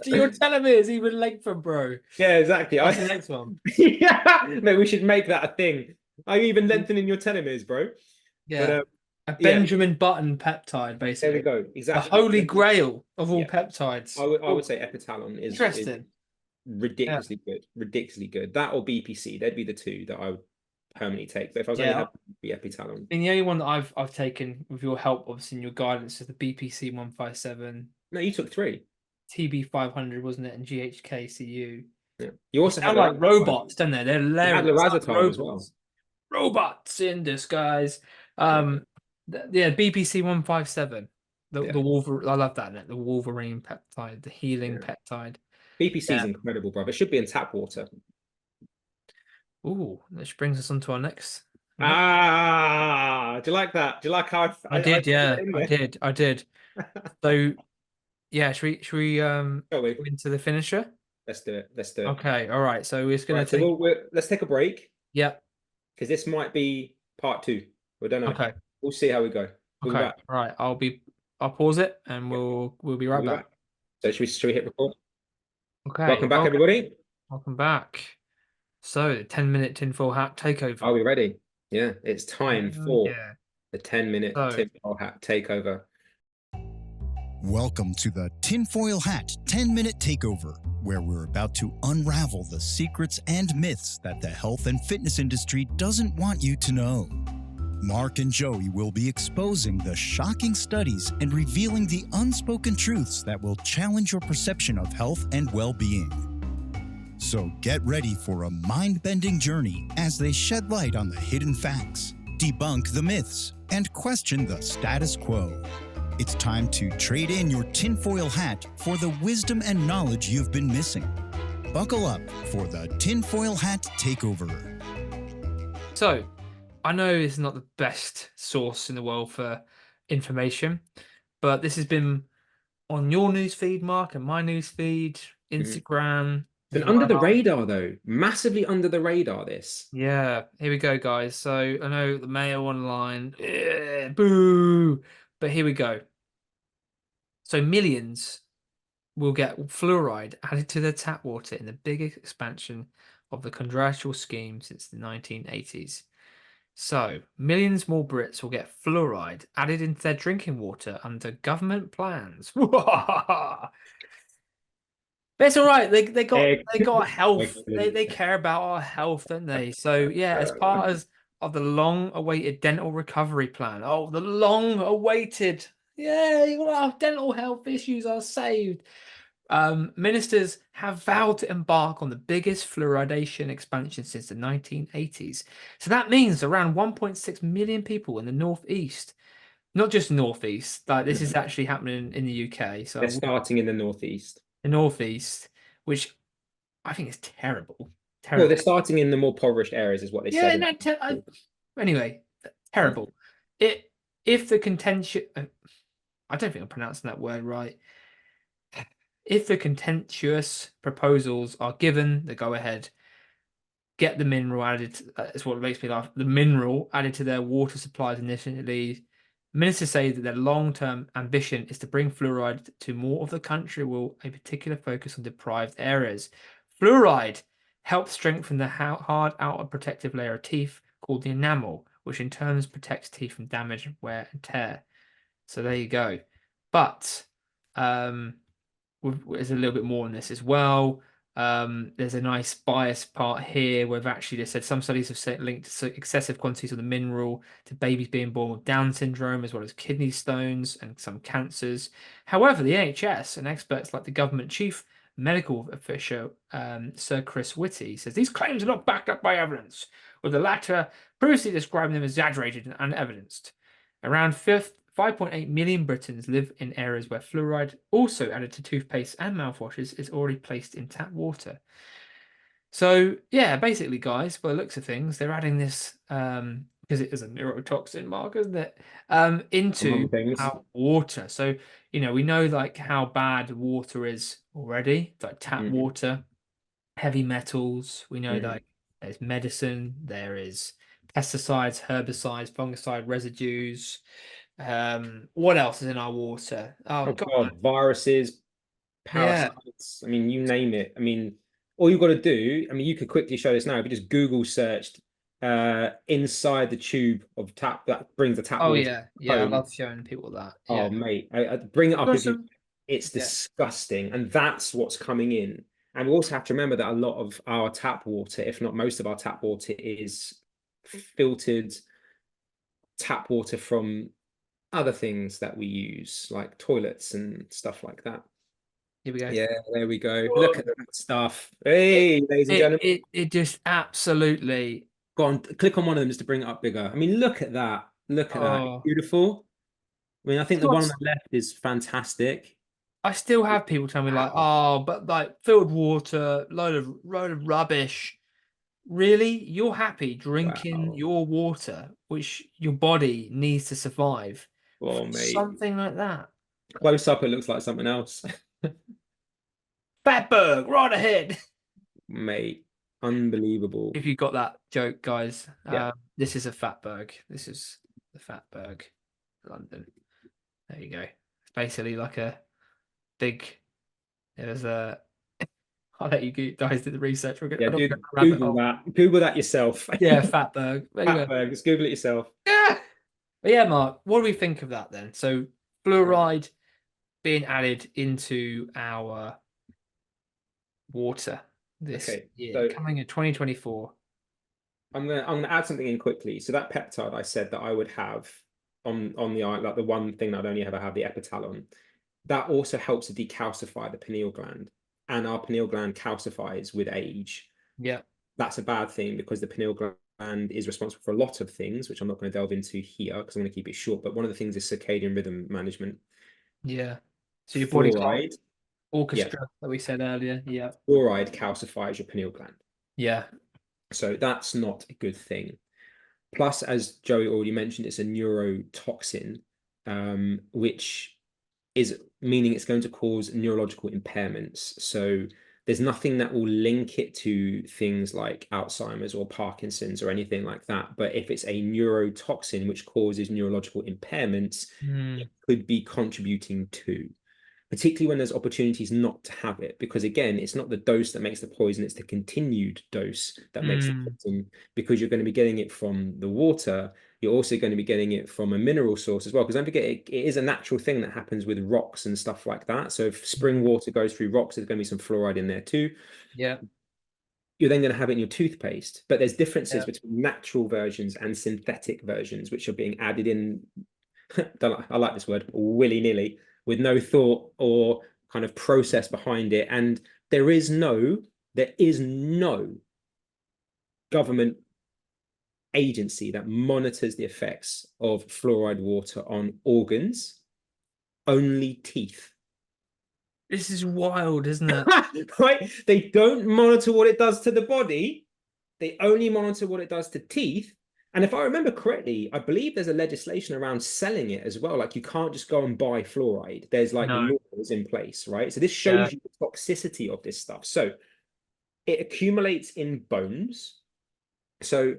Do your telomeres even lengthen, bro?
Yeah, exactly.
That's the next one.
Yeah, mate, we should make that a thing. Are you even lengthening your telomeres, bro?
Yeah. But, a Benjamin Button peptide, basically.
There we go. Exactly.
The holy grail of all peptides.
I would say epitalon is
interesting.
Ridiculously good. Ridiculously good. That or BPC. They'd be the two that I would permanently take. But if I was only having the epitalon.
And the only one that I've taken with your help, obviously, in your guidance, is the BPC 157.
No, you took 3.
TB 500, wasn't it? And GHKCU.
Yeah. You also
have like robots, don't they? They're
hilarious. As well.
Robots in disguise. BPC 157. The Wolverine. I love that. The Wolverine peptide, the healing peptide.
BPC is incredible, bro. It should be in tap water.
Ooh, which brings us on to our next
Ah, do you like that? Do you like how
I
I
did,
put
yeah,
it in
I
there?
did, I did. So yeah, should we
Shall
go
we?
into the finisher?
Let's do it. Let's do it.
Okay, all right. So we're just gonna
Right, so
take,
let's take a break
yeah,
because this might be part two. We don't know.
okay,
We'll see how we go. We'll be
okay,
back.
all right. I'll pause it and
Yep,
we'll be
we'll
right
be
back.
back. So should we hit record?
Okay,
Welcome back, everybody.
welcome back. So the 10-minute tinfoil hat
Are
takeover.
we ready? Yeah, it's time for
Yeah.
the 10-minute
So
tinfoil hat takeover.
Welcome to the Tinfoil Hat 10-Minute Takeover, where we're about to unravel the secrets and myths that the health and fitness industry doesn't want you to know. Mark and Joey will be exposing the shocking studies and revealing the unspoken truths that will challenge your perception of health and well-being. So get ready for a mind-bending journey as they shed light on the hidden facts, debunk the myths, and question the status quo. It's time to trade in your tinfoil hat for the wisdom and knowledge you've been missing. Buckle up for the Tinfoil Hat Takeover.
So, I know this is not the best source in the world for information, but this has been on your newsfeed, Mark, and my newsfeed,
Mhm.
Instagram.
Been
There's one
under
of
the
our,
radar though, massively under the radar. This.
yeah, here we go, guys. So I know the Mail Online, boo, but here we go. So millions will get fluoride added to their tap water in the biggest expansion of the controversial scheme since the 1980s. So, millions more Brits will get fluoride added into their drinking water under government plans. But it's all right.
Egg.
They got health.
Excellent.
They care about our health, don't they? So yeah, as part of the long-awaited dental recovery plan. Oh, the long-awaited. Yeah, our dental health issues are saved. Ministers have vowed to embark on the biggest fluoridation expansion since the 1980s. So that means around 1.6 million people in the northeast, not just northeast, like this is actually happening in the UK.
They're
So
starting in the northeast.
the northeast, which I think is terrible,
Well,
terrible.
they're starting in the more impoverished areas, is what they
Yeah,
said.
no, anyway, terrible. It if the contention, I don't think I'm pronouncing that word right. If the contentious proposals are given the go-ahead, get the mineral added. That's what makes me laugh. The mineral added to their water supplies initially. Ministers say that their long-term ambition is to bring fluoride to more of the country, with a particular focus on deprived areas. Fluoride helps strengthen the hard outer protective layer of teeth called the enamel, which in turn protects teeth from damage, wear, and tear. So there you go. But there's a little bit more on this as well. There's a nice bias part here where they said some studies have linked excessive quantities of the mineral to babies being born with Down syndrome, as well as kidney stones and some cancers. However, the NHS and experts like the government chief medical official, Sir Chris Whitty, says these claims are not backed up by evidence, with the latter previously describing them as exaggerated and unevidenced. Around 5.8 million Britons live in areas where fluoride, also added to toothpaste and mouthwashes, is already placed in tap water. So yeah, basically, guys, by the looks of things, they're adding this because it is a neurotoxin, Mark, isn't it?
Among
Into
things.
our water. So we know like how bad water is already, like tap
Mhm.
water, heavy metals. We know
Mhm.
that there's medicine, there is pesticides, herbicides, fungicide residues. What else is in our water? Oh
Oh
God,
God, viruses,
yeah.
parasites. I mean, you name it. I mean, all you've got to do, I mean, you could quickly show this now. If you just Google searched inside the tube of tap that brings the tap
Oh
water
yeah, yeah. I
home.
love showing people that.
Oh,
Yeah.
mate, bring it up if you.
Awesome.
It's
Yeah.
disgusting, and that's what's coming in. And we also have to remember that a lot of our tap water, if not most of our tap water, is filtered tap water from other things that we use, like toilets and stuff like that.
Here we go.
Yeah, there we go. Look
Whoa.
at that stuff.
It,
Hey, ladies and gentlemen,
it just absolutely.
go on, click on one of them just to bring it up bigger. I mean, look at that. Look at that. It's
Oh,
beautiful. I mean, I think
it's
the one on
got.
the left is fantastic.
I still have people tell me like,
Wow.
oh, but like filled water, load of rubbish. really? You're happy drinking
Wow.
your water, which your body needs to survive,
Oh,
for
mate.
something like that?
Close up, it looks like something else.
Fatberg, right ahead.
Mate, unbelievable.
If you got that joke, guys,
Yeah.
this is a Fatberg. This is the Fatberg, London. There you go. It's basically like a big. There's a. I'll let you guys do the research.
Yeah,
I don't
dude,
want to rabbit
Google
hole.
that. Google that yourself.
Yeah, Fatberg. Anyway,
Fatberg, just Google it yourself.
yeah. But yeah, Mark, what do we think of that then? So fluoride being added into our water this
Okay,
year,
so
coming in 2024.
I'm gonna add something in quickly. So that peptide I said that I would have on the eye, like the one thing that I'd only ever have the epitalon, that also helps to decalcify the pineal gland. And our pineal gland calcifies with age.
Yeah.
That's a bad thing because the pineal gland is responsible for a lot of things, which I'm not going to delve into here because I'm going to keep it short. But one of the things is circadian rhythm management.
Yeah. So your body clock
Fluoride, yeah,
orchestra that we said earlier. Yeah.
fluoride calcifies your pineal gland.
Yeah.
So that's not a good thing. Plus, as Joey already mentioned, it's a neurotoxin, which is meaning it's going to cause neurological impairments. So there's nothing that will link it to things like Alzheimer's or Parkinson's or anything like that. But if it's a neurotoxin which causes neurological impairments, it could be contributing to, particularly when there's opportunities not to have it. Because again, it's not the dose that makes the poison, it's the continued dose that makes the poison, because you're going to be getting it from the water. You're also going to be getting it from a mineral source as well. Because don't forget, it is a natural thing that happens with rocks and stuff like that. So if spring water goes through rocks, there's going to be some fluoride in there too.
Yeah.
You're then going to have it in your toothpaste. But there's differences
Yeah.
between natural versions and synthetic versions, which are being added in, I like this word, willy-nilly, with no thought or kind of process behind it. And there is no government agency that monitors the effects of fluoride water on organs, only teeth.
This is wild, isn't it?
Right? They don't monitor what it does to the body. They only monitor what it does to teeth. And if I remember correctly, I believe there's a legislation around selling it as well. Like you can't just go and buy fluoride. There's like
No.
laws in place, right? So this
Yeah.
shows you the toxicity of this stuff. So it accumulates in bones. So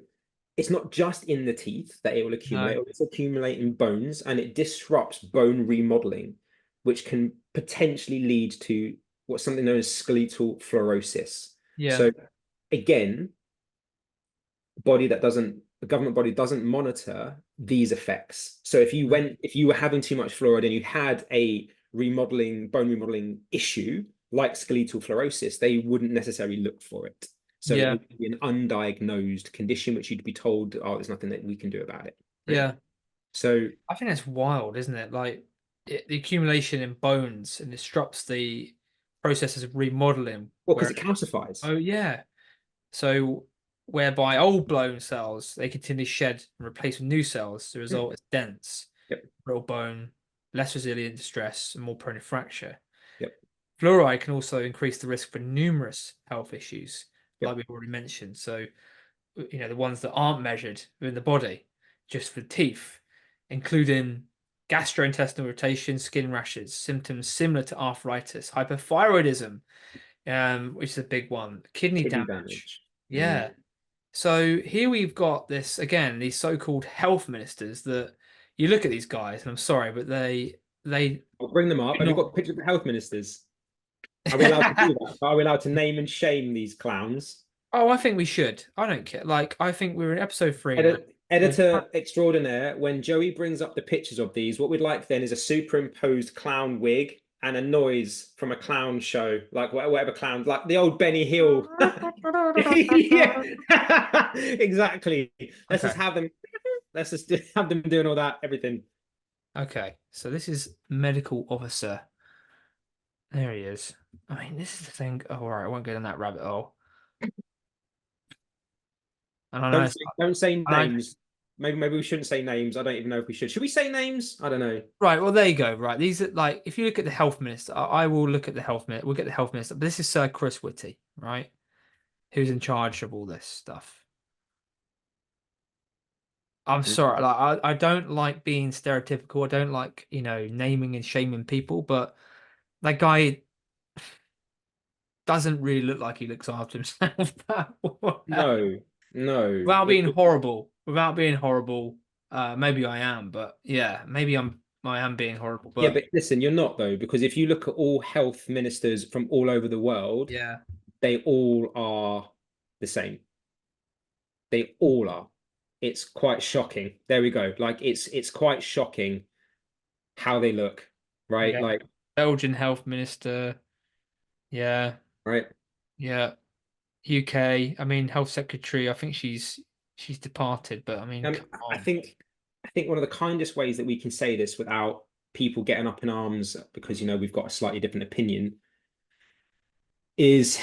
it's not just in the teeth that it will accumulate.
No.
It will accumulate in bones, and it disrupts bone remodeling, which can potentially lead to what's something known as skeletal fluorosis.
Yeah.
So again, the government body doesn't monitor these effects. So if you were having too much fluoride and you had a bone remodeling issue like skeletal fluorosis, they wouldn't necessarily look for it. So it would be an undiagnosed condition, which you'd be told, oh, there's nothing that we can do about it. Right?
Yeah.
So
I think that's wild, isn't it? Like the accumulation in bones and disrupts the processes of remodeling.
well, because it calcifies.
Oh yeah. So whereby old blown cells they continue to shed and replace with new cells. The result is dense, brittle bone, less resilient to stress, and more prone to fracture.
Yep.
Fluoride can also increase the risk for numerous health issues, like we've already mentioned. So, the ones that aren't measured within the body, just for teeth, including gastrointestinal irritation, skin rashes, symptoms similar to arthritis, hypothyroidism, which is a big one, kidney damage. Yeah. So here we've got this again, these so-called health ministers that you look at these guys, and I'm sorry, but they
I'll bring them up. Have you got pictures of the health ministers? Are we allowed to do that? Are we allowed to name and shame these clowns?
Oh, I think we should. I don't care. Like, I think we're in episode 3 now.
Editor extraordinaire, when Joey brings up the pictures of these, what we'd like then is a superimposed clown wig and a noise from a clown show, like whatever clown, like the old Benny Hill. Yeah, exactly. Let's just have them. Let's just have them doing all that, everything.
Okay, so this is medical officer. There he is. I mean, this is the thing. Oh, all right, I won't go down that rabbit hole. And I know
don't say names. Maybe we shouldn't say names. I don't even know if we should. Should we say names? I don't know.
Right. Well, there you go. Right. These are like, if you look at the health minister, I will look at the health minister. We'll get the health minister. But this is Sir Chris Whitty, right? who's in charge of all this stuff. I'm sorry, like I don't like being stereotypical. I don't like, naming and shaming people, but that guy doesn't really look like he looks after himself that well.
No, no.
Without being horrible, maybe I am, but yeah, I am being horrible,
Yeah,
but
but listen, you're not though, because if you look at all health ministers from all over the world,
yeah,
they all are the same. They all are. It's quite shocking. There we go. Like it's quite shocking how they look, right?
yeah.
Like,
Belgian health minister, yeah,
right.
yeah. UK, I mean, health secretary. I think she's departed, but I mean,
Um,
come
I
on.
think I think one of the kindest ways that we can say this without people getting up in arms because we've got a slightly different opinion is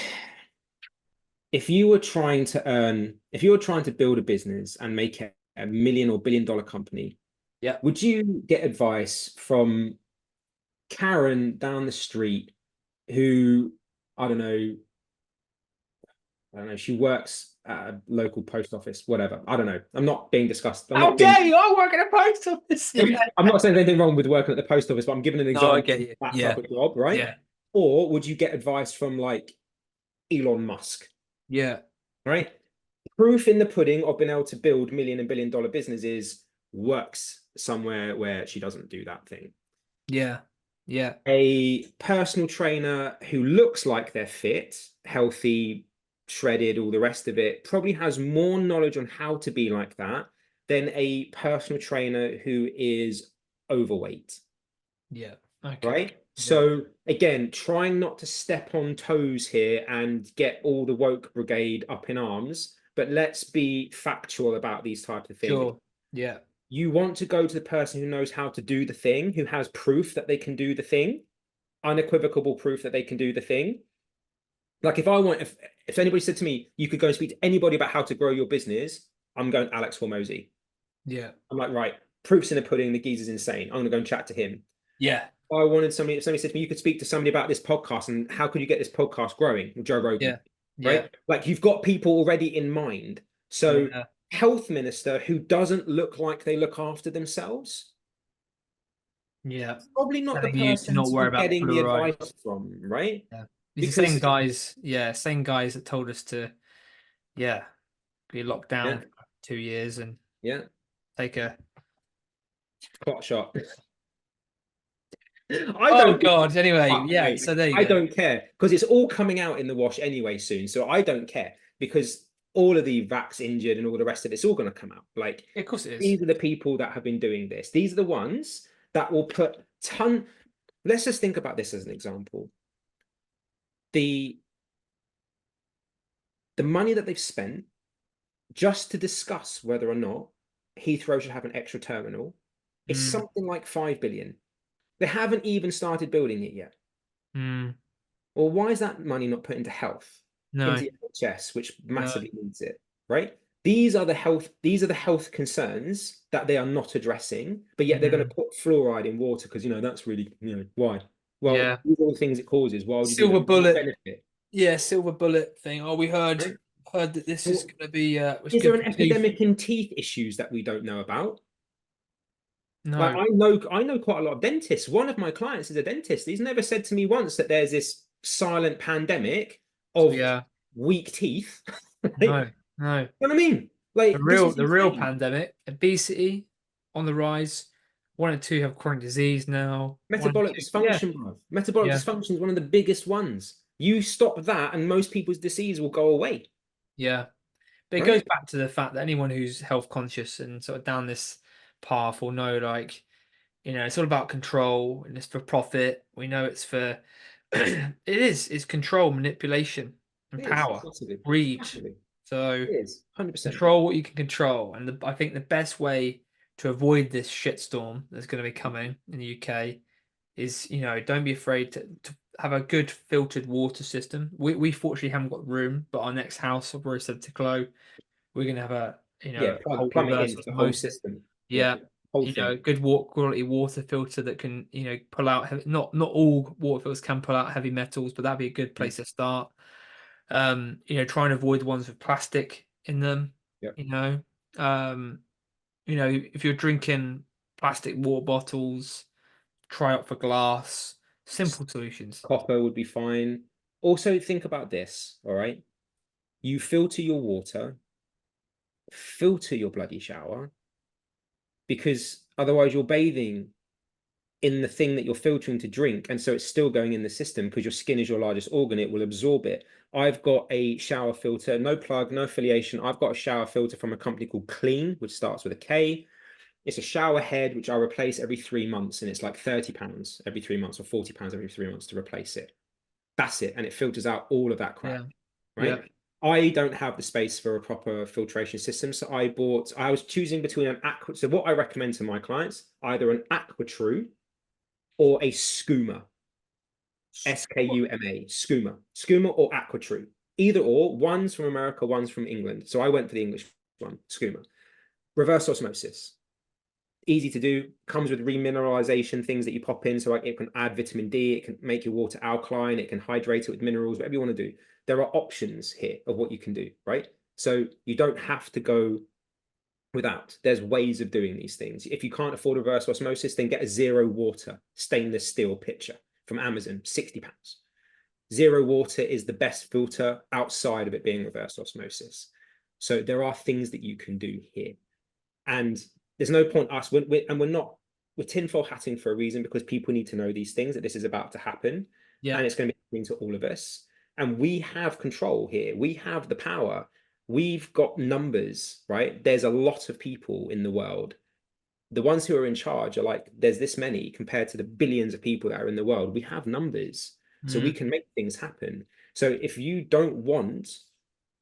if you were trying to build a business and make it a million or billion-dollar company,
Yeah.
would you get advice from Karen down the street who, I don't know, she works at a local post office, whatever. I don't know. I'm not being disgusted.
How dare you? I work in a post office. Yeah.
I'm not saying anything wrong with working at the post office, but I'm giving an
No, I
example
get you.
of that
Yeah.
type of job, right?
Yeah.
Or would you get advice from like Elon Musk,
Yeah.
right? Proof in the pudding of being able to build million and billion-dollar businesses works somewhere where she doesn't do that thing.
Yeah. Yeah.
A personal trainer who looks like they're fit, healthy, shredded, all the rest of it, probably has more knowledge on how to be like that than a personal trainer who is overweight.
Yeah. Okay.
Right?
Yeah.
So again, trying not to step on toes here and get all the woke brigade up in arms, but let's be factual about these types of things.
Sure. Yeah.
You want to go to the person who knows how to do the thing, who has proof that they can do the thing, unequivocal proof that they can do the thing. Like if anybody said to me, you could go and speak to anybody about how to grow your business, I'm going Alex Hormozy.
Yeah.
I'm like, right, proof's in the pudding, the geezer's insane. I'm gonna go and chat to him.
Yeah.
I wanted somebody, if somebody said to me, you could speak to somebody about this podcast and how could you get this podcast growing? Joe Rogan,
Yeah.
right? Like you've got people already in mind. So
Yeah.
health minister who doesn't look like they look after themselves,
Yeah.
probably not the
Telling you to
person
not
to
worry
be
about
getting the
fluoride.
advice from, right?
Yeah. These are the
Because
same guys that told us to, yeah, be locked down
yeah,
for 2 years and
yeah,
take a.
clot shot.
Oh God. Anyway, yeah.
Mate,
So there you
I
go.
don't care because it's all coming out in the wash anyway soon. So I don't care because all of the vax injured and all the rest of it's all going to come out. Like
Yeah, of course it is.
these are the people that have been doing this. These are the ones that will put let's just think about this as an example. The money that they've spent just to discuss whether or not Heathrow should have an extra terminal is something like 5 billion. They haven't even started building it yet. Well, why is that money not put into health,
No.
into NHS, which massively needs it, right? These are the health concerns that they are not addressing, but yet they're going to put fluoride in water because that's really, why? Well,
Yeah.
these are the things it causes. Why would you do
Silver
that?
bullet.
Benefit.
Yeah, silver bullet thing. Oh, we heard
Right?
that this is going to be.
Is there an epidemic in teeth issues that we don't know about?
No.
Like I know quite a lot of dentists. One of my clients is a dentist. He's never said to me once that there's this silent pandemic of weak teeth.
No. No.
You know what I mean? Like
The real pandemic, obesity on the rise. 1 in 2 have chronic disease now.
Metabolic dysfunction, bro. Metabolic dysfunction is one of the biggest ones. You stop that, and most people's disease will go away.
Yeah. But it goes back to the fact that anyone who's health conscious and sort of down this path will know, like, it's all about control and it's for profit. We know it's for it's control, manipulation, and power, greed. So
it is 100%.
control what you can control. And I think the best way to avoid this shitstorm that's going to be coming in the UK is, don't be afraid to have a good filtered water system. We fortunately haven't got room, but our next house, I've already said to Chloe, we're going to have a,
plumb it into the whole system.
Yeah. Good quality water filter that can, pull out not all water filters can pull out heavy metals, but that'd be a good place to start. Try and avoid the ones with plastic in them.
Yep.
Um, if you're drinking plastic water bottles, try out for glass. Simple solutions.
Copper would be fine. Also, think about this, all right? You filter your water, filter your bloody shower, because otherwise you're bathing in the thing that you're filtering to drink, and so it's still going in the system because your skin is your largest organ. It will absorb it. I've got a shower filter, no plug, no affiliation. I've got a shower filter from a company called Clean, which starts with a K. It's a shower head which I replace every 3 months, and it's like £30 every 3 months or £40 every 3 months to replace it. That's it, and it filters out all of that crap. Right? I don't have the space for a proper filtration system, so I was choosing between an aqua. So what I recommend to my clients, either an AquaTrue or a Skooma, Skuma, Skooma or AquaTrue. Either or, one's from America, one's from England. So I went for the English one, Skooma. Reverse osmosis. Easy to do, comes with remineralization, things that you pop in, so it can add vitamin D, it can make your water alkaline, it can hydrate it with minerals, whatever you want to do. There are options here of what you can do, right? So you don't have to go without. There's ways of doing these things. If you can't afford reverse osmosis, then get a zero water stainless steel pitcher from Amazon, £60. Zero water is the best filter outside of it being reverse osmosis. So there are things that you can do here. And there's no point us, we're tinfoil hatting for a reason, because people need to know these things, that this is about to happen. And it's going to be happening to all of us. And we have control here. We have the power. We've got numbers, right? There's a lot of people in the world. The ones who are in charge are like, there's this many compared to the billions of people that are in the world. We have numbers, so we can make things happen. So if you don't want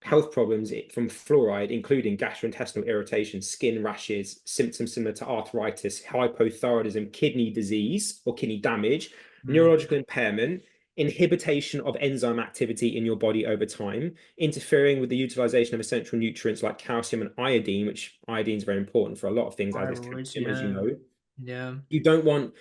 health problems from fluoride, including gastrointestinal irritation, skin rashes, symptoms similar to arthritis, hypothyroidism, kidney disease or kidney damage, neurological impairment, inhibition of enzyme activity in your body over time, interfering with the utilization of essential nutrients like calcium and iodine, which iodine is very important for a lot of things, as calcium, as you know. You don't want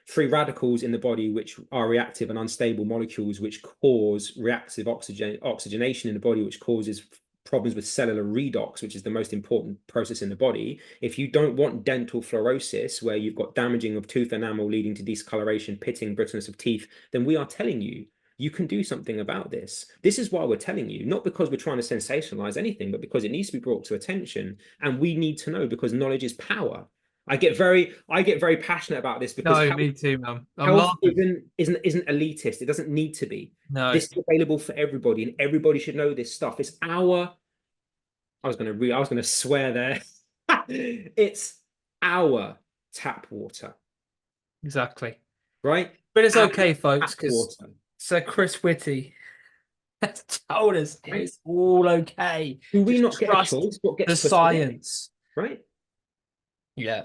free radicals in the body, which are reactive and unstable molecules, which cause reactive oxygenation in the body, which causes problems with cellular redox, which is the most important process in the body. If you don't want dental fluorosis, where you've got damaging of tooth enamel leading to discoloration, pitting, brittleness of teeth, then we are telling you, you can do something about this. This is why we're telling you, not because we're trying to sensationalize anything, but because it needs to be brought to attention. And we need to know, because knowledge is power. I get very passionate about this, because
me too, man.
Health isn't elitist. It doesn't need to be.
No,
this is available for everybody, and everybody should know this stuff. It's our. I was gonna swear there. It's our tap water.
Exactly.
Right.
But it's okay, folks, because Sir Chris Whitty has told us it's all okay.
Do we not get a choice? What gets
the science?
Right.
Yeah.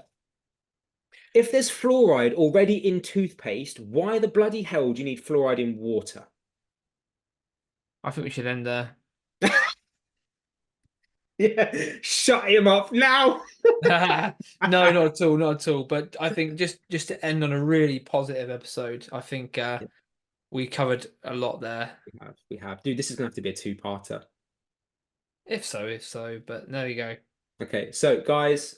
If there's fluoride already in toothpaste, why the bloody hell do you need fluoride in water?
I think we should end there.
Yeah, shut him up now.
No, not at all, not at all. But I think just to end on a really positive episode, I think we covered a lot there.
We have. Dude, this is gonna have to be a two-parter.
If so, but there you go.
Okay, so guys,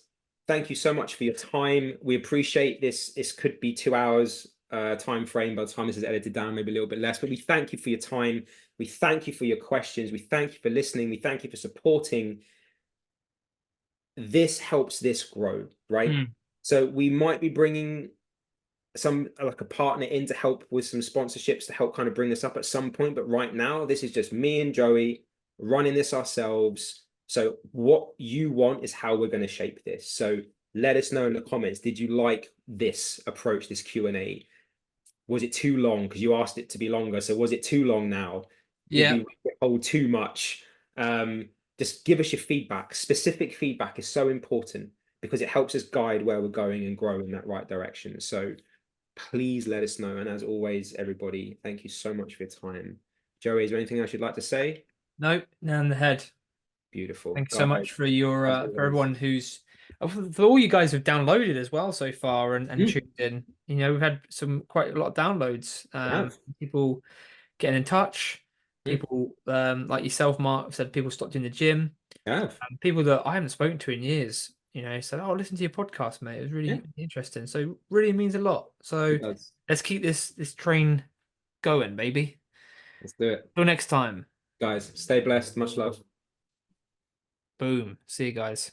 thank you so much for your time. We appreciate this. This could be 2 hours time frame by the time this is edited down, maybe a little bit less, but we thank you for your time. We thank you for your questions. We thank you for listening. We thank you for supporting. This helps this grow, right? So we might be bringing some, like a partner in to help with some sponsorships to help kind of bring this up at some point. But right now, this is just me and Joey running this ourselves. So what you want is how we're going to shape this. So let us know in the comments. Did you like this approach, this Q&A? Was it too long? Because you asked it to be longer. So was it too long now? Did we hold too much? Just give us your feedback. Specific feedback is so important, because it helps us guide where we're going and grow in that right direction. So please let us know. And as always, everybody, thank you so much for your time. Joey, is there anything else you'd like to say?
Nope, nail on the head.
Beautiful.
Thanks so much for your for everyone who's, for all you guys who've downloaded as well so far and tuned in. You know, we've had quite a lot of downloads. People getting in touch. People like yourself, Mark, said people stopped in the gym.
Yeah.
People that I haven't spoken to in years, said, "Oh, listen to your podcast, mate. It was
Yeah.
really interesting." So really means a lot. So
It does.
let's keep this train going, baby.
Let's do it.
Till next time.
Guys, stay blessed. Much love.
Boom. See you guys.